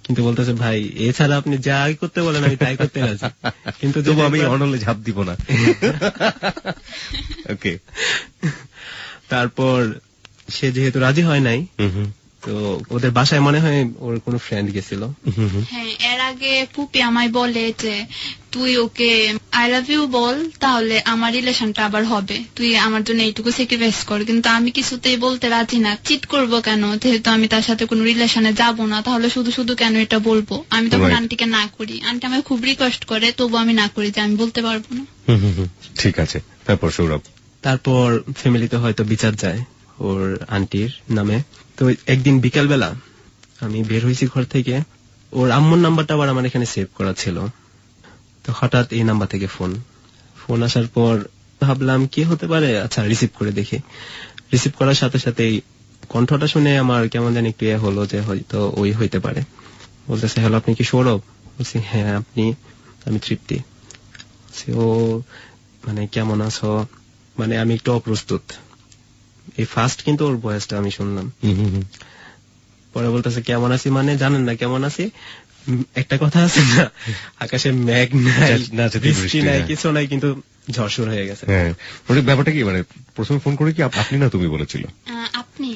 কিন্তু বলতেছে ভাই এছাড়া আপনি যাই করতে বলেন আমি তাই করতে রাজি, কিন্তু তবু আমি অনলে ঝাঁপ দিব না। ওকে, তারপর সে যেহেতু রাজি হয় নাই, তো ওদের বাসায় মনে হয় ওর কোনো ফ্রেন্ড গেছিল। হ্যাঁ, এর আগে পুপি আমায় বলে যে তুই ওকে আই লাভ ইউ বল, তাহলে আমার রিলেশনটা আবার হবে, তুই আমার জন্য এইটুকু স্যাক্রিফাইস কর। কিন্তু আমি কিছুতেই বলতে রাজি না, চিট করবো কেন, যেহেতু আমি তার সাথে কোনো রিলেশনে যাব না, তাহলে শুধু কেন এটা বলবো। আমি তখন আন্টিকে না করি, আন্টি আমায় খুব রিকোয়েস্ট করে, তবু আমি না করি যে আমি বলতে পারবো না। ঠিক আছে, তারপর সৌরভ? তারপর ফ্যামিলিতে হয়তো বিচার যায় ওর আন্টির নামে। তো একদিন বিকাল বেলা আমি বের হয়েছি ঘর থেকে, ওর আম্মুর নাম্বারটা আবার আমার এখানে সেভ করা ছিল। তো হঠাৎ এই নাম্বার থেকে ফোন আসার পর ভাবলাম কি হতে পারে, আচ্ছা রিসিভ করে দেখি। রিসিভ করার সাথে সাথেই কণ্ঠটা শুনে আমার কেমন জানি একটু হলো যে হয়তো ওই হইতে পারে। বলতেছে হ্যালো, আপনি কি সৌরভ? বলছি হ্যাঁ আপনি, আমি তৃপ্তি। ও মানে কেমন আছো, মানে আমি একটু অপ্রস্তুত, এই ফার্স্ট কিন্তু ওর ভয়েসটা আমি শুনলাম। পরে বলতেছে কেমন আছি, মানে জানেন না কেমন আছি, একটা কথা আছে না, আকাশে মেঘ নাই, বৃষ্টি নাই, কিছু নাই, কিন্তু ঝড় শুরু হয়ে গেছে। ব্যাপারটা কি, মানে প্রথমে ফোন করে কি আপনি না তুমি বলেছিল? আপনি।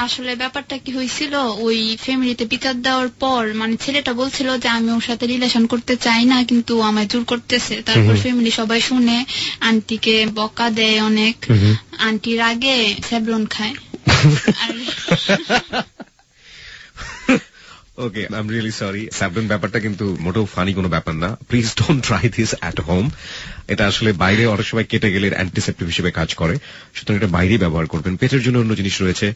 আসলে ব্যাপারটা কি হয়েছিল, ওই ফ্যামিলিতে বিচার দেওয়ার পর মানে ছেলেটা বলছিল যে আমি ওর সাথে রিলেশন করতে চাই না, কিন্তু আমায় জোর করতেছে। তারপর ফ্যামিলি সবাই শুনে আন্টিকে বকা দেয় অনেক, আন্টির আগে স্যাভলন খায়। Okay, I am really sorry. Savlon ব্যাপারটা কিন্তু মোটেও ফানি কোনো ব্যাপার না, please don't try this at home. এটা আসলে বাইরে অনেক সময় কেটে গেলে অ্যান্টিসেপ্টিভ হিসেবে কাজ করে, সুতরাং এটা বাইরেই ব্যবহার করবেন। পেটের জন্য অন্য জিনিস রয়েছে,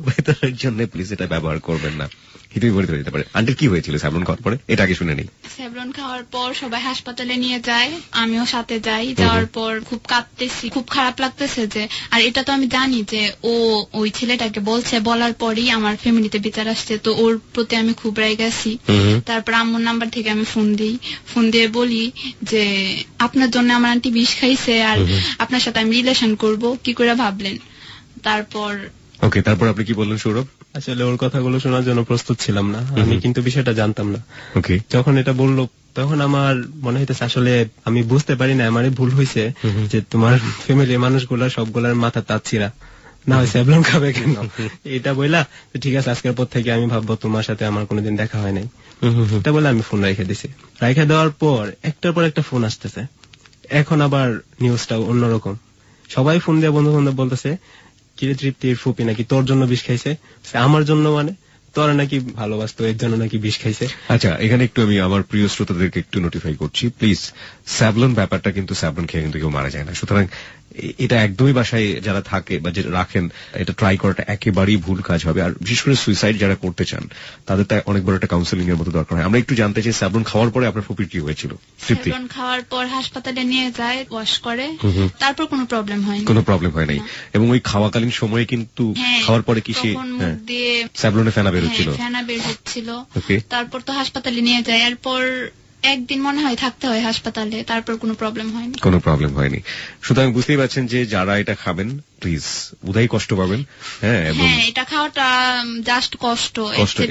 ভেতরের জন্য প্লিজ এটা ব্যবহার করবেন না। যেতে পারে। আন্টির কি হয়েছিল স্যাভলন খাওয়ার পরে, এটা আগে শুনে নেই। স্যাভলন খাওয়ার পর সবাই হাসপাতালে নিয়ে যায়, আমিও সাথে যাই। যাওয়ার পর খুব কাঁদতেছি, খুব খারাপ লাগতেছে যে, আর এটা তো আমি জানি যে ও ওই ছেলেটাকে বলছে, বলার পরই আমার ফ্যামিলিতে বিচার আসছে, তো ওর প্রতি আমি খুব রেগে আছি। তারপর আম্মুর নাম্বার থেকে আমি ফোন দিয়ে বলি যে আপনার জন্য আমার আন্টি বিষ খাইছে, আর আপনার সাথে আমি রিলেশন করব, কি করে ভাবলেন? তারপর আপনি কি বললেন সৌরভ? আসলে ওর কথাগুলো শোনার জন্য প্রস্তুত ছিলাম না, আমি কিন্তু বিষয়টা জানতাম না। যখন এটা বললো তখন আমার মনে হইতেছে আসলে আমি বুঝতে পারি না, আমারই ভুল হয়েছে যে তোমার ফ্যামিলির মানুষগুলা সবগুলার মাথা তাচ্ছিরা না হয় স্যাভলন খাবে কেন, এটা বললা ঠিক আছে আজকের পর থেকে আমি ভাববো তোমার সাথে আমার কোনোদিন দেখা হয় নাই, এটা বলে আমি ফোন রেখে দিছি। রেখে দেওয়ার পর একটার পর একটা ফোন আসতেছে। এখন আবার নিউজটা অন্যরকম, সবাই ফোন দিয়ে বন্ধু বান্ধব বলতেছে কিরে তৃপ্তির ফুপি নাকি তোর জন্য বিষ খাইছে। আমার জন্য মানে তোর নাকি ভালোবাসতো, এর জন্য নাকি বিষ খাইছে। আচ্ছা, এখানে একটু আমি আমার প্রিয় শ্রোতাদেরকে একটু নোটিফাই করছি, প্লিজ, স্যাভলন ব্যাপারটা কিন্তু স্যাভলন খেয়ে কিন্তু কেউ মারা যায় না, সুতরাং এটা একদমই বাসায় যারা থাকে বা যেটা রাখেন এটা ট্রাই করাটা একেবারেই ভুল কাজ হবে। আর বিশেষ করে সুইসাইড যারা করতে চান তাদের তাই অনেক বড় একটা কাউন্সেলিং এর মতো দরকার হয়। আমরা একটু জানতে চাই, স্যাভলন খাওয়ার পরে আপনার ফুপির কি হয়েছিল? তৃপ্তি, স্যাভলন খাওয়ার পর হাসপাতালে নিয়ে যায়, ওয়াশ করে, তারপর কোনো প্রবলেম হয়নি। কোনো প্রবলেম হয় নাই? এবং ওই খাওয়াকালীন সময়ে কিন্তু খাওয়ার পরে কি সে দিয়ে স্যাভলনে ফেনা বের হচ্ছিল? ফেনা বের হচ্ছিল। তারপর তো হাসপাতালে নিয়ে যায়, এরপর একদিন মনে হয় থাকতে হয় হাসপাতালে, তারপর কোনো প্রবলেম হয়নি। কোনো প্রবলেম হয়নি। সুতরাং বুঝতেই পারছেন যে যারা এটা খাবেন প্লিজ উদয় কষ্ট পাবেন। হ্যাঁ, এবং এটা খাওয়াটা জাস্ট কষ্ট, এর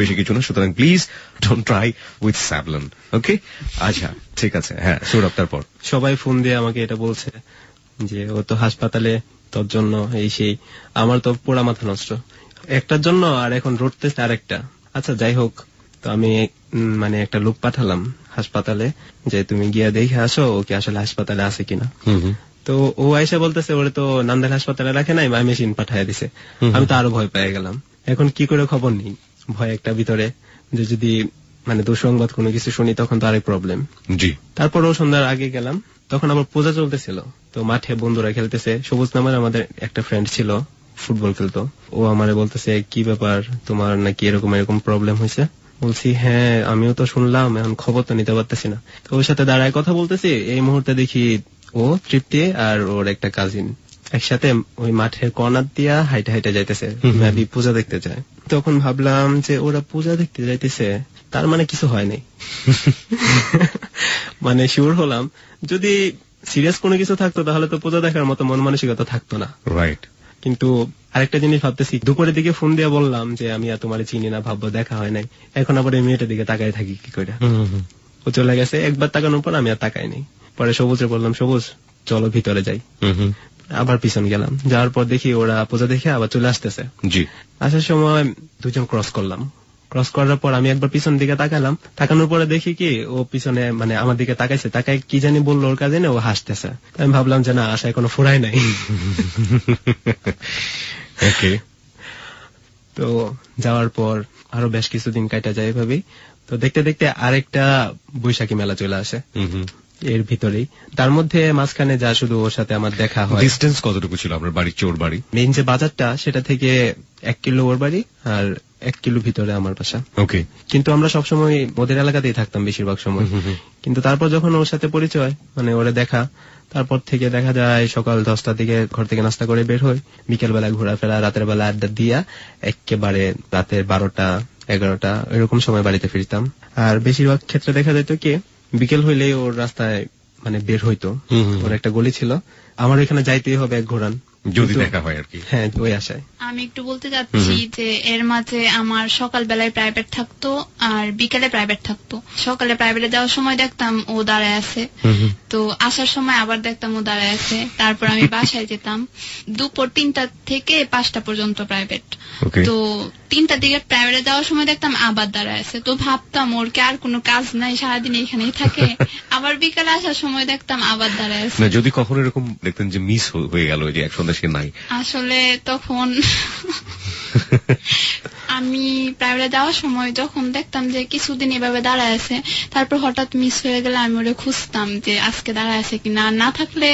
বেশি কিছু না। সুতরাং please don't try with Savlon, okay? আচ্ছা, ঠিক আছে। হ্যাঁ, সৌরভ, তারপর? সবাই ফোন দিয়ে আমাকে এটা বলছে যে ও তো হাসপাতালে, তোর জন্য এই সেই। আমার তো পুরা মাথা নষ্ট একটার জন্য, আর এখন রটতেছে আরেকটা। আচ্ছা, যাই হোক, তো আমি মানে একটা লোক পাঠালাম হাসপাতালে যে তুমি গিয়া দেখে আসো ওকে আসলে হাসপাতালে আছে কিনা। তো ও আইসা বলতেছে ওরে তো নান্দাইল হাসপাতালে রাখে নাই, মেশিন পাঠায় দিছে। আমি তো আরো ভয় পেয়ে গেলাম, এখন কি করে খবর নেই, ভয় একটা ভিতরে যে যদি মানে দুঃসংবাদ কোনো কিছু শুনি তখন তো আরেক প্রবলেম। জি। তারপর ও সন্ধ্যার আগে গেলাম, তখন আবার পূজা চলতেছিল, তো মাঠে বন্ধুরা খেলতেছে। সবুজ নামের আমাদের একটা ফ্রেন্ড ছিল, ফুটবল খেলতো। ও আমারে বলতেছে কি ব্যাপার তোমার, নাকি এরকম এরকম প্রবলেম হয়েছে? বলছি হ্যাঁ আমিও তো শুনলাম, এখন খবর তো নিতে পারতেছি না। তো ওর সাথে দাঁড়ায় কথা বলতেছি, এই মুহূর্তে দেখি ও তৃপ্তি আর ওর একটা কাজিন একসাথে ওই মাঠের কর্নার দিয়া হাইটে হাইটে যাইতেছে, মেবি পূজা দেখতে যায়। তখন ভাবলাম যে ওরা পূজা দেখতে যাইতেছে, তার মানে কিছু হয় নাই। মানে শিওর হলাম যদি সিরিয়াস কোনো কিছু থাকতো তাহলে তো পূজা দেখার মতো মন মানসিকতা থাকতো না। রাইট। কিন্তু আরেকটা জিনিস ভাবতেছি, দুপুরের দিকে ফোন দিয়ে বললাম যে আমি আর তোমার চিনি না, ভাববো দেখা হয় নাই, এখন আবার এই মেয়েটার দিকে তাকায় থাকি কি করে। ও চলে গেছে, একবার তাকানোর পর আমি আর তাকাই নাই। পরে সবুজে বললাম সবুজ চলো ভিতরে যাই, আবার পিছন গেলাম। যাওয়ার পর দেখি ওরা পূজা দেখে আবার চলে আসতেছে। জি। আসার সময় দুজন ক্রস করলাম, ক্রস করার পর আমি একবার পিছন দিকে তাকালাম, তাকানোর পরে দেখি কি ও পিছনে মানে আমার দিকে তাকাইছে, তাকায় কি জানি বললো ওর কাজে না, ও হাসতেছে। আমি ভাবলাম যে না আশায় কোনো ফুরাই নাই। তো যাওয়ার পর আরো বেশ কিছুদিন কাটা যায় এভাবেই। তো দেখতে দেখতে আরেকটা বৈশাখী মেলা চলে আসে এর ভিতরেই। তার মধ্যে মাঝখানে যা শুধু ওর সাথে আমার দেখা হয়। ডিস্টেন্স কতটুকু ছিল আপনার বাড়ি চোর বাড়ি? মেইন যে বাজারটা সেটা থেকে 1 কিলো ওর বাড়ি আর 1 কিলো ভিতরে আমার বাসা। ওকে। কিন্তু আমরা সবসময় ওদের এলাকাতেই থাকতাম বেশিরভাগ সময়। কিন্তু তারপর যখন ওর সাথে পরিচয় মানে ওরে দেখা, তারপর থেকে দেখা যায় সকাল 10টার দিকে ঘর থেকে নাস্তা করে বের হই, বিকেল বেলা ঘোরাফেরা, রাতের বেলা আড্ডা দিয়া একেবারে রাতের 12টা 11টা এরকম সময় বাড়িতে ফিরতাম। আর বেশিরভাগ ক্ষেত্রে দেখা যেত কি বিকেল হইলেই ওর রাস্তায় মানে বের হইতো, ওর একটা গলি ছিল, আমার এখানে যাইতেই হবে 1 ঘোরান যদি দেখা হয় আর কি। হ্যাঁ, ওই আশায়। আমি একটু বলতে যাচ্ছি যে এর মাঝে আমার সকাল বেলায় প্রাইভেট থাকতো আর বিকেলে প্রাইভেট থাকতো। সকালে প্রাইভেটে যাওয়ার সময় দেখতাম ও দাঁড়ায় আছে, তো আসার সময় আবার দেখতাম ও দাঁড়ায় আছে। তারপর আমি বাসায় যেতাম, দুপুর 3টা থেকে 5টা পর্যন্ত প্রাইভেট। তো 3টার দিকে প্রাইভেটে যাওয়ার সময় দেখতাম আবার দাঁড়ায় আছে, তো ভাবতাম ওর কি আর কোনো কাজ নাই, সারাদিন এখানেই থাকে। আবার বিকালে আসার সময় দেখতাম আবার দাঁড়ায় আছে। যদি কখনো এরকম দেখতেন যে মিস হয়ে গেল যে এক সন্ধ্যা সে নাই, আসলে তখন আমি প্রাইভেটে যাওয়ার সময় যখন দেখতাম যে কিছুদিন এভাবে দাঁড়ায় আছে, তারপর হঠাৎ মিস হয়ে গেলে আমি ওরে খুঁজতাম যে আজকে দাঁড়ায় আছে কিনা। না থাকলে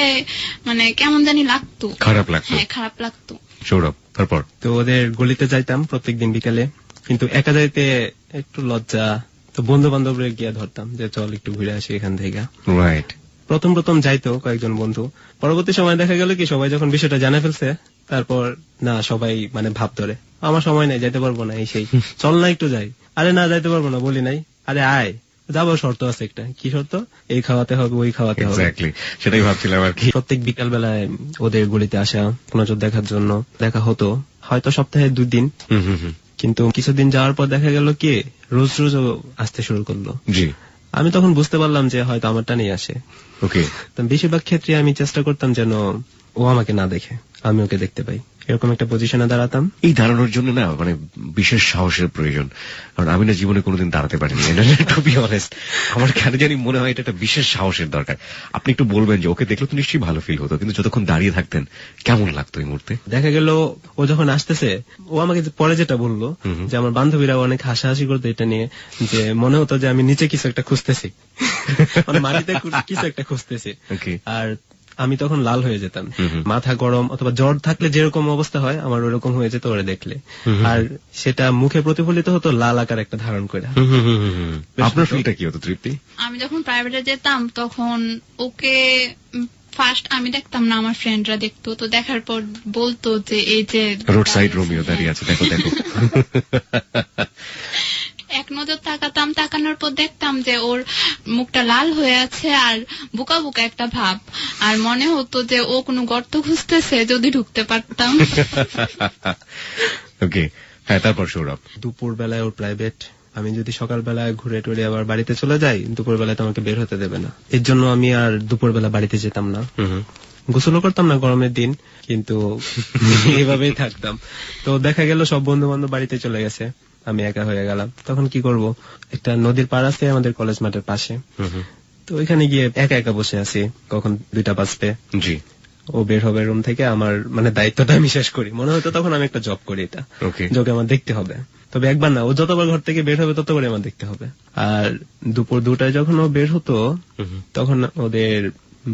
মানে কেমন জানি লাগতো, খারাপ লাগতো। হ্যাঁ, খারাপ লাগতো। সৌরভ, তারপর? তো ওদের গলিতে যাইতাম প্রত্যেকদিন বিকালে, কিন্তু একা যাইতে একটু লজ্জা, তো বন্ধু বান্ধবরা গিয়া ধরতাম যে চল একটু ঘুরে আসি এখান থেকে। রাইট। প্রথম যাইতো কয়েকজন বন্ধু, পরবর্তী সময় দেখা গেল কি সবাই যখন বিষয়টা জানা ফেলছে তারপর না সবাই মানে ভাব ধরে আমার সময় নেই, যাইতে পারবো না, এই সেই, চল না একটু যাই। আরে না যাইতে পারবো না, বলি নাই, আরে আয় যাবো, শর্ত আছে একটা। কি শর্ত? এই খাওয়াতে হবে, ওই খাওয়াতে হবে। সেটাই ভাবছিলাম আর কি। প্রত্যেক বিকাল বেলায় ওদের গলিতে আসা নজর দেখার জন্য দেখা হতো, হয়তো সপ্তাহে 2 দিন। কিন্তু কিছুদিন যাওয়ার পর দেখা গেল কি রোজ রোজ আসতে শুরু করলো। জি। আমি তখন বুঝতে পারলাম যে হয়তো আমারটা নিয়ে আসে। ওকে। বেশিরভাগ ক্ষেত্রে আমি চেষ্টা করতাম যেন ও আমাকে না দেখে, আমি ওকে দেখতে পাই, এরকম একটা পজিশনে দাঁড়াতাম। এই দাঁড়ানোর জন্য না মানে বিশেষ সাহসের প্রয়োজন, কারণ আমি না জীবনে কোনোদিন দাঁড়াতে পারিনি। টু বি অনেস্ট, আমার কেন জানি মনে হয় এটা একটা বিশেষ সাহসের দরকার। আপনি একটু বলবেন যে ওকে দেখলে তো নিশ্চয়ই ভালো ফিল হতো, কিন্তু যতক্ষণ দাঁড়িয়ে থাকতেন কেমন লাগতো এই মুহূর্তে? দেখা গেল ও যখন আসতেছে, ও আমাকে পরে যেটা বললো যে আমার বান্ধবীরা অনেক হাসাহাসি করতো এটা নিয়ে, যে মনে হতো যে আমি নিচে কিছু একটা খুঁজতেছি, মানে মাটিতে কিছু একটা খুঁজতেছি। আর আমি তখন লাল হয়ে যেতাম, মাথা গরম অথবা জ্বর থাকলে যেরকম অবস্থা হয় আমার ওরকম হয়ে যেত ওরা দেখলে। আর সেটা মুখে প্রতিফলিত হতো লাল আকার একটা ধারণ করে। আপনার ফিলটা কি হতো তৃপ্তি? আমি যখন প্রাইভেটে যেতাম তখন ওকে ফার্স্ট আমি দেখতাম না, আমার ফ্রেন্ডরা দেখতো, তো দেখার পর বলতো যে এই যে রোড সাইড রোমিও দাঁড়িয়ে আছে, দেখো দেখো। এক নজর তাকাতাম, তাকানোর পর দেখতাম যে ওর মুখটা লাল হয়ে আছে আর বুকা বুকা একটা ভাব, আর মনে হতো যে ও কোনো গর্ত খুঁজতেছে, যদি ঢুকতে পারতাম। ওকে, হ্যাঁ, তারপর সৌরভ? দুপুর বেলায় ওর প্রাইভেট, আমি যদি সকালবেলায় ঘুরে টুরে আবার বাড়িতে চলে যাই, দুপুর বেলায় তো আমাকে বের হতে দেবে না, এর জন্য আমি আর দুপুর বেলা বাড়িতে যেতাম না। গোসলও করতাম না গরমের দিন, কিন্তু এইভাবেই থাকতাম। তো দেখা গেল সব বন্ধু বান্ধব বাড়িতে চলে গেছে, আমি একা হয়ে গেলাম। তখন কি করব, একটা নদীর পাড় আছে আমাদের কলেজ মাঠের পাশে, তো ওইখানে গিয়ে একা একা বসে আছি, কখন 2টা বাজবে। জি। ও বের হবে রুম থেকে, আমার মানে দায়িত্বটা আমি শেষ করি, মনে হতো তখন আমি একটা জব করি, এটা যোগে আমার দেখতে হবে। তবে একবার না, ও যতবার ঘর থেকে বের হবে ততবারই আমার দেখতে হবে। আর দুপুর 2টায় যখন ও বের হতো, তখন ওদের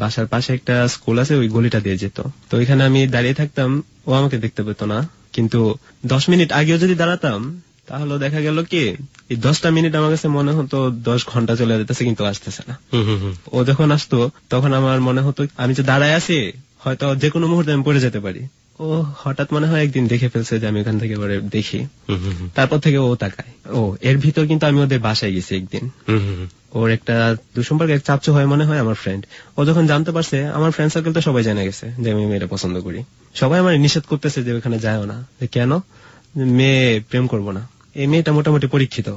বাসার পাশে একটা স্কুল আছে, ওই গলিটা দিয়ে যেত। তো ওইখানে আমি দাঁড়িয়ে থাকতাম, ও আমাকে দেখতে পেত না, কিন্তু 10 মিনিট আগেও যদি দাঁড়াতাম তাহলে দেখা গেল কি এই 10টা মিনিট আমার কাছে মনে হতো 10 ঘন্টা চলে যেতেছে, কিন্তু আসতেছে না। ও যখন আসতো তখন আমার মনে হতো আমি যে দাঁড়ায় আছি, হয়তো যে কোনো মুহূর্তে আমি পড়ে যেতে পারি। ও হঠাৎ মনে হয় একদিন দেখে ফেলছে যে আমি ওখান থেকে দেখি, তারপর থেকে ও তাকায়। ও এর ভিতর কিন্তু আমি ওদের বাসায় গেছি একদিন, ওর একটা দুঃসম্পর্কে এক চাচু হয় মনে হয় আমার ফ্রেন্ড। ও যখন জানতে পারছে, আমার ফ্রেন্ড সার্কেল তো সবাই জেনে গেছে যে আমি মেয়েটা পছন্দ করি, সবাই আমার নিষেধ করতেছে যে ওখানে যাও না। কেন? মেয়ে প্রেম করবো না, এই মেয়েটা মোটামুটি পরীক্ষিত।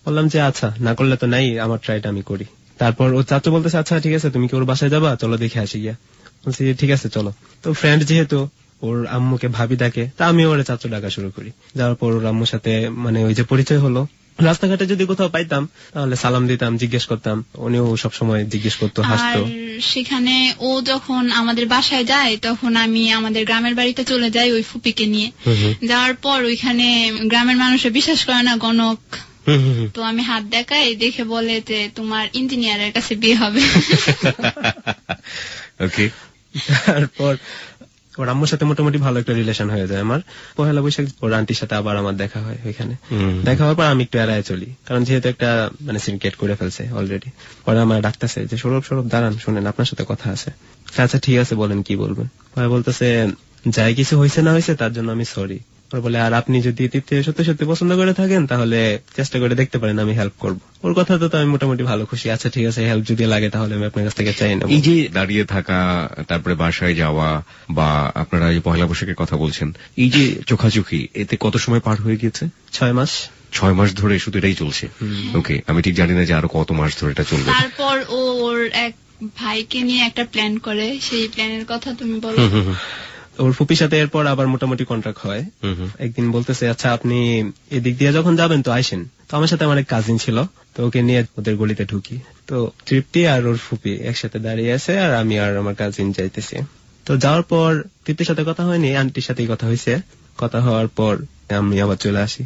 বললাম যে আচ্ছা, না করলে তো নাই, আমার ট্রাইটা আমি করি। তারপর ও চাচু বলতেছে আচ্ছা ঠিক আছে, তুমি কি ওর বাসায় যাবা, চলো দেখে আসি গিয়া। বলছি ঠিক আছে চলো। তো ফ্রেন্ড যেহেতু ওর আম্মুকে ভাবি ডাকে, তা আমি ওরে চাচু ডাকা শুরু করি। যাওয়ার পর ওর আম্মুর সাথে মানে ওই যে পরিচয় হলো। রাস্তাঘাটে যদি কোথাও পাইতাম তাহলে সালাম দিতাম, জিজ্ঞেস করতাম, উনিও সবসময় জিজ্ঞেস করতো, হাসতো। সেখানে ও যখন আমাদের বাসায় যায় তখন আমি আমাদের গ্রামের বাড়িতে চলে যাই ওই ফুপিকে নিয়ে। যাওয়ার পর ওইখানে গ্রামের মানুষে বিশ্বাস করে না, গণক। তো আমি হাত দেখাই, দেখে বলে যে তোমার ইঞ্জিনিয়ারের কাছে বিয়ে হবে। তারপর ওর আম্মুর সাথে মোটামুটি ভালো একটা রিলেশন হয়ে যায় আমার। পহেলা বৈশাখ ওর আন্টির সাথে আবার আমার দেখা হয় ওইখানে। দেখা হওয়ার পর আমি একটু এড়ায় চলি, কারণ যেহেতু একটা মানে সিনকেট করে ফেলছে অলরেডি। পরে আমার ডাকতেছে যে সৌরভ সৌরভ দাঁড়ান, শুনেন আপনার সাথে কথা আছে। আচ্ছা ঠিক আছে বলেন, কি বলবেন। পরে বলতেছে যাই কিছু হয়েছে না হয়েছে তার জন্য আমি সরি। বলে আর আপনি যদি তৃপ্তি সত্যি সত্যি পছন্দ করে থাকেন তাহলে চেষ্টা করে দেখতে পারেন, আমি হেল্প করব। ওর কথা তো আমি মোটামুটি ভালো খুশি। আচ্ছা ঠিক আছে, হেল্প যদি লাগে তাহলে আমি আপনার কাছ থেকে চাই না। এই যে দাঁড়িয়ে থাকা, তারপরে বাসায় যাওয়া, বা আপনারা এই পহেলা বৈশাখের কথা বলছেন, এই যে চোখাচোখি, এতে কত সময় পার হয়ে গিয়েছে? 6 মাস। 6 মাস ধরে শুধু এটাই চলছে? ওকে, আমি ঠিক জানি না যে আরো কত মাস ধরে এটা চলবে। তারপর ওর এক ভাইকে নিয়ে একটা প্ল্যান করে, সেই প্ল্যানের কথা তুমি বলো। ওর ফুপির সাথে এরপর আবার মোটামুটি কন্ট্রাক্ট হয়। একদিন বলতেছে আচ্ছা আপনি এদিক দিয়ে যখন যাবেন তো আইসেন। তো আমার সাথে আমার এক কাজিন ছিল, তো ওকে নিয়ে ওদের গলিতে ঢুকি। তো তৃপ্তি আর ওর ফুপি একসাথে দাঁড়িয়ে আছে, আর আমি আর আমার কাজিন যাইতেছি। তো যাওয়ার পর তৃপ্তির সাথে কথা হয়নি, আন্টির সাথেই কথা হয়েছে। কথা হওয়ার পর আমি আবার চলে আসি।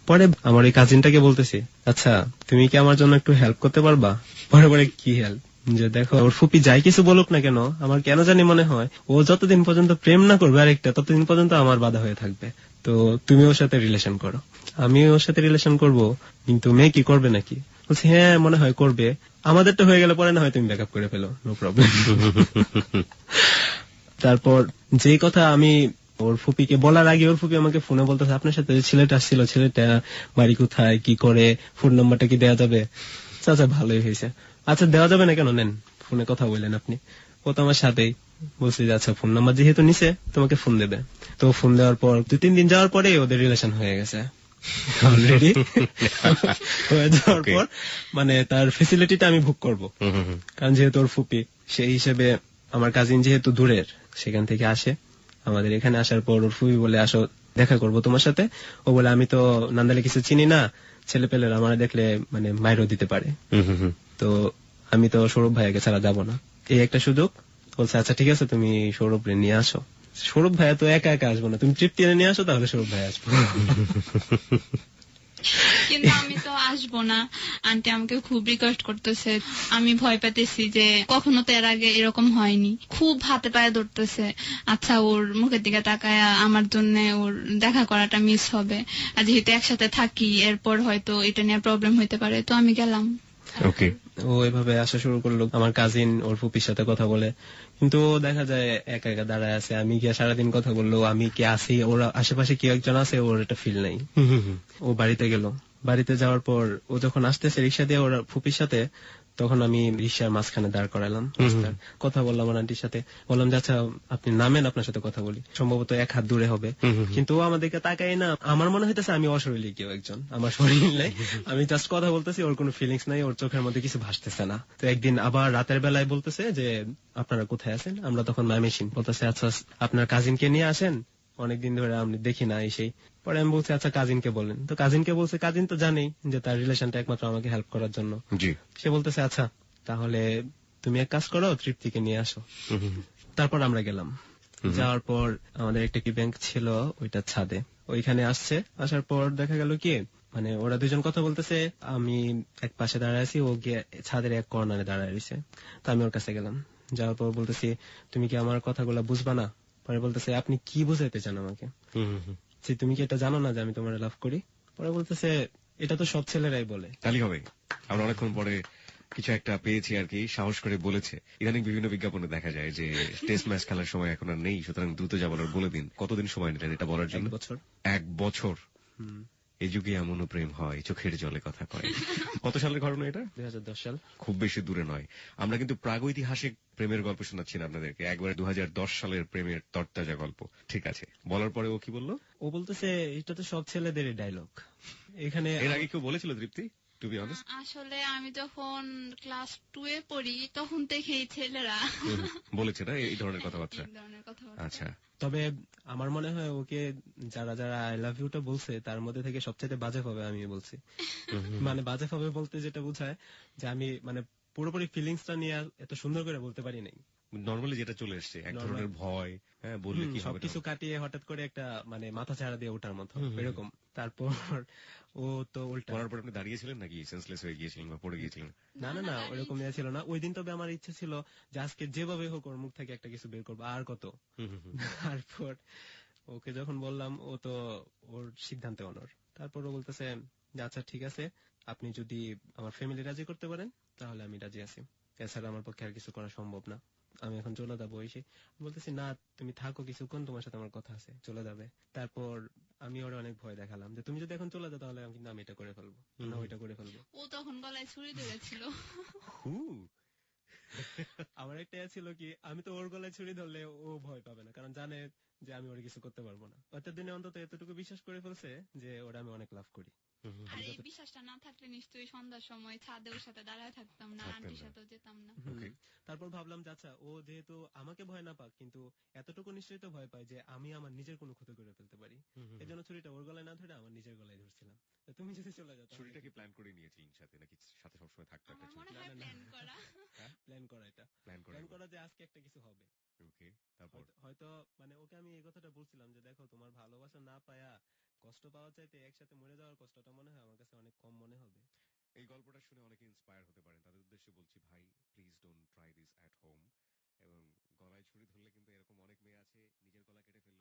পরে আমার এই কাজিনটাকে বলতেছি আচ্ছা তুমি কি আমার জন্য একটু হেল্প করতে পারবা? পরে পরে কি হেল্প, যে দেখো ওর ফুপি যাই কিছু বলুক না কেন, আমার কেন জানি মনে হয় ও যতদিন পর্যন্ত প্রেম না করবে আরেকটা, ততদিন পর্যন্ত আমার বাধা হয়ে থাকবে। তো তুমি ওর সাথে রিলেশন করো, আমি ওর সাথে রিলেশন করব, কিন্তু মেয়ে কি করবে নাকি? বলছি হ্যাঁ মনে হয় করবে, আমাদেরটা হয়ে গেলে পরে না হয় তুমি ব্যাকআপ করে ফেলো, নো প্রবলেম। তারপর যেই কথা আমি ওর ফুপিকে বলার আগে ওর ফুপি আমাকে ফোনে বলতেছে আপনার সাথে যে ছেলেটা আসছিল, ছেলেটা বাড়ি কোথায়, কি করে, ফোন নাম্বারটা কি দেওয়া যাবে? আচ্ছা ভালোই হয়েছে। আচ্ছা দেওয়া যাবে না কেন, নেন, ফোনে কথা বললেন আপনি। ও তো আমার সাথেই। বলছি যে আচ্ছা ফোন নাম্বার যেহেতু নিছে তোমাকে ফোন দেবে। তো ফোন দেওয়ার পর 2-3 দিন যাওয়ার পরে ওদের রিলেশন হয়ে গেছে অলরেডি। হয়ে যাওয়ার পর মানে তার ফেসিলিটিটা আমি ভোগ করবো, কারণ যেহেতু ওর ফুপি, সেই হিসেবে আমার কাজিন যেহেতু দূরের, সেখান থেকে আসে, আমাদের এখানে আসার পর ওর ফুবি বলে আসো দেখা করবো তোমার সাথে। ও বলে আমি তো নান্দালে কিছু চিনি না, ছেলে পেলেরা আমার দেখলে মানে মাইরও দিতে পারে, তো আমি তো সৌরভ ভাইয়াকে ছাড়া যাবো না। এই একটা সুযোগ। বলছে আচ্ছা ঠিক আছে তুমি সৌরভ রে নিয়ে আসো। সৌরভ ভাইয়া তো একা একা আসবো না, তুমি তৃপ্তি এনে নিয়ে আসো, তাহলে সৌরভ ভাইয়া আসবো। কিন্তু আমি তো আসবো না, আন্টি আমাকে খুব রিকোয়েস্ট করতেছে। আমি ভয় পেতেছি যে কখনো তো এর আগে এরকম হয়নি, খুব হাতে পায়ে ধরতেছে। আচ্ছা ওর মুখের দিকে তাকায় আমার জন্য ওর দেখা করাটা মিস হবে, আর যেহেতু একসাথে থাকি এরপর হয়তো এটা নিয়ে প্রবলেম হইতে পারে, তো আমি গেলাম। ওকে, ও এভাবে আসা শুরু করলো। আমার কাজিন ওর ফুপির সাথে কথা বলে, কিন্তু ও দেখা যায় একা একা দাঁড়ায় আছে। আমি গিয়ে সারাদিন কথা বললো, আমি কি আছি, ওর আশেপাশে কেউ একজন আছে, ওর এটা ফিল নাই। ও বাড়িতে গেল। বাড়িতে যাওয়ার পর ও যখন আসতেছে রিক্সা দিয়ে ওর ফুপির সাথে, তখন আমি রিক্সার মাঝখানে দাঁড় করালাম। কথা বললাম আমার আন্টির সাথে, বললাম যে আচ্ছা আপনি নামেন, আপনার সাথে কথা বলি। সম্ভবত 1 হাত দূরে হবে, কিন্তু ও আমাদেরকে তাকাই না। আমার মনে হইতেছে আমি অশরীরী কেউ একজন, আমার শরীর নাই, আমি জাস্ট কথা বলতেছি, ওর কোনো ফিলিংস নাই, ওর চোখের মধ্যে কিছু ভাসতেছে না। তো একদিন আবার রাতের বেলায় বলতেছে যে আপনারা কোথায় আছেন, আমরা তখন ময়মনসিংহ। বলতেছে আচ্ছা আপনার কাজিনকে নিয়ে আসেন, অনেকদিন ধরে আমি দেখি না এসেই। পরে আমি বলছি আচ্ছা কাজিনকে বলেন। তো কাজিনকে বলছে, কাজিন তো জানেই যে তার রিলেশনটা একমাত্র আমাকে হেল্প করার জন্য। সে বলতেছে আচ্ছা তাহলে তুমি এক কাজ করো, তৃপ্তিকে নিয়ে আসো। তারপর আমরা গেলাম। যাওয়ার পর আমাদের একটা কি ব্যাংক ছিল ওইটা ছাদে, ওইখানে আসছে। আসার পর দেখা গেল কি মানে ওরা দুজন কথা বলতেছে, আমি এক পাশে দাঁড়ায় আছি, ও গিয়ে ছাদের এক কর্নারে দাঁড়ায় রয়েছে। তো আমি ওর কাছে গেলাম। যাওয়ার পর বলতেছি তুমি কি আমার কথাগুলো বুঝবা না? পরে বলতেছে আপনি কি বুঝাইতে চান আমাকে, যে তুমি কি এটা জানো না যে আমি তোমার লাভ করি? পরে বলতেছে এটা তো সব ছেলেরাই বলে। তালি হবে। আমরা অনেকক্ষণ পরে কিছু একটা পেয়েছি আর কি, সাহস করে বলেছে। ইদানিং বিভিন্ন বিজ্ঞাপনে দেখা যায় যে টেস্ট ম্যাচ খেলার সময় এখন আর নেই, সুতরাং দ্রুত যা বলার বলে দিন। কতদিন সময় নিলেন এটা বলার জন্য? 1 বছর। 1 বছর? এই যুগে এমনও প্রেম হয়, চোখের জলে কথা কয়। কত সালের ঘটনা এটা? 2010 সাল। খুব বেশি দূরে নয়। আমরা কিন্তু প্রাগৈতিহাসিক প্রেমের গল্প শোনাচ্ছি না আপনাদেরকে, একবারে 2010 সালের প্রেমের তরতাজা গল্প। ঠিক আছে, বলার পরে ও কি বললো? ও বলতেছে এটা তো সব ছেলেদেরই ডায়লগ। এখানে এর আগে কেউ বলেছিল তৃপ্তি? টু বি অনেস্ট, আসলে আমি যখন ক্লাস 2 এ পড়ি তখন থেকেই ছেলেরা বলেছে না এই ধরনের কথাবার্তা? এই ধরনের কথাবার্তা। আচ্ছা, তবে আমার মনে হয় ওকে যারা যারা আই লাভ ইউটা বলছে তার মধ্যে থেকে সবচেয়ে বাজে হবে আমি বলছি। মানে বাজে হবে বলতে যেটা বোঝায় যে আমি মানে পুরোপুরি ফিলিংসটা নিয়ে এত সুন্দর করে বলতে পারি নাই। নর্মালি যেটা চলে এসছে, এক ধরনের ভয়, হ্যাঁ বললে কি হবে, সবকিছু কাটিয়ে হঠাৎ করে একটা মানে মাথা ছাড়া দিয়ে ওঠার মতো এরকম। তারপর ও তো উল্টা। পড়ার পর আপনি দাঁড়িয়েছিলেন নাকি সেন্সলেস হয়ে গিয়েছিলেন বা পড়ে গিয়েছিলেন? না না না ওরকম ইয়ে ছিল না ওই দিন। তবে আমার ইচ্ছে ছিল যে আজকে যেভাবে হোক ওর মুখ থেকে একটা কিছু বের করবো, আর কত। তারপর ওকে যখন বললাম, ও তো ওর সিদ্ধান্তে অনড়। তারপর ও বলতেছে যে আচ্ছা ঠিক আছে, আপনি যদি আমার ফ্যামিলি রাজি করতে পারেন তাহলে আমি রাজি আছি, এছাড়া আমার পক্ষে আর কিছু করা সম্ভব না, আমি এখন চলে যাবো। এসে বলতেছি না তুমি থাকো কিছুক্ষণ, তোমার সাথে আমার কথা আছে, চলে যাবে। তারপর আমি ওরা অনেক ভয় দেখালাম যে তুমি যদি এখন চলে যাও তাহলে কিন্তু আমি এটা করে ফেলবো, না ওইটা করে ফেলবো। ও তখন গলায় ছুরি ধরেছিল। আমার একটা ছিল কি, আমি তো ওর গলায় ছুরি ধরলে ও ভয় পাবে না, কারণ জানে যে আমি ওর কিছু করতে পারবো না। দিনে অন্তত এতটুকু বিশ্বাস করে ফেলছে যে ওরা আমি অনেক লাভ করি। আর এই বিশ্বাসটা না থাকলে নিশ্চয়ই সন্ধ্যার সময় ছাদে ওর সাথে দাঁড়ায় থাকতাম না, আন্টির সাথেও যেতাম না। তারপর ভাবলাম যে আচ্ছা ও যেহেতু আমাকে ভয় না পাক, কিন্তু এতটুকু নিশ্চয়ই তো ভয় পায় যে আমি আমার নিজের কোনো ক্ষতি করে ফেলতে পারি। এই জন্য ছুরিটা ওর গলায় না ধরে আমার নিজের গলায় ধরছিলাম। তুমি যদি চলে যাও, ছুরিটা কি প্ল্যান করে নিয়েছিলেন সাথে, নাকি সাথে সবসময় থাকতো একটা আমার ছুরি? মনে হয় প্ল্যান করা। প্ল্যান করা, এটা প্ল্যান করা যে আজকে একটা কিছু হবে। ওকে, তারপর হয়তো মানে ওকে আমি এই কথাটা বলছিলাম যে দেখো তোমার ভালোবাসা না পায়া কষ্ট পাওয়া চাইতে একসাথে মরে যাওয়ার কষ্টটা মনে হয় আমার কাছে অনেক কম মনে হবে। এই গল্পটা শুনে অনেকে ইন্সপায়ার হতে পারেন, তাদের উদ্দেশ্যে বলছি ভাই please don't try this at home. এবং গলায় ছুরি ধরলে কিন্তু এরকম অনেক মেয়ে আছে নিজের গলা কেটে ফেললো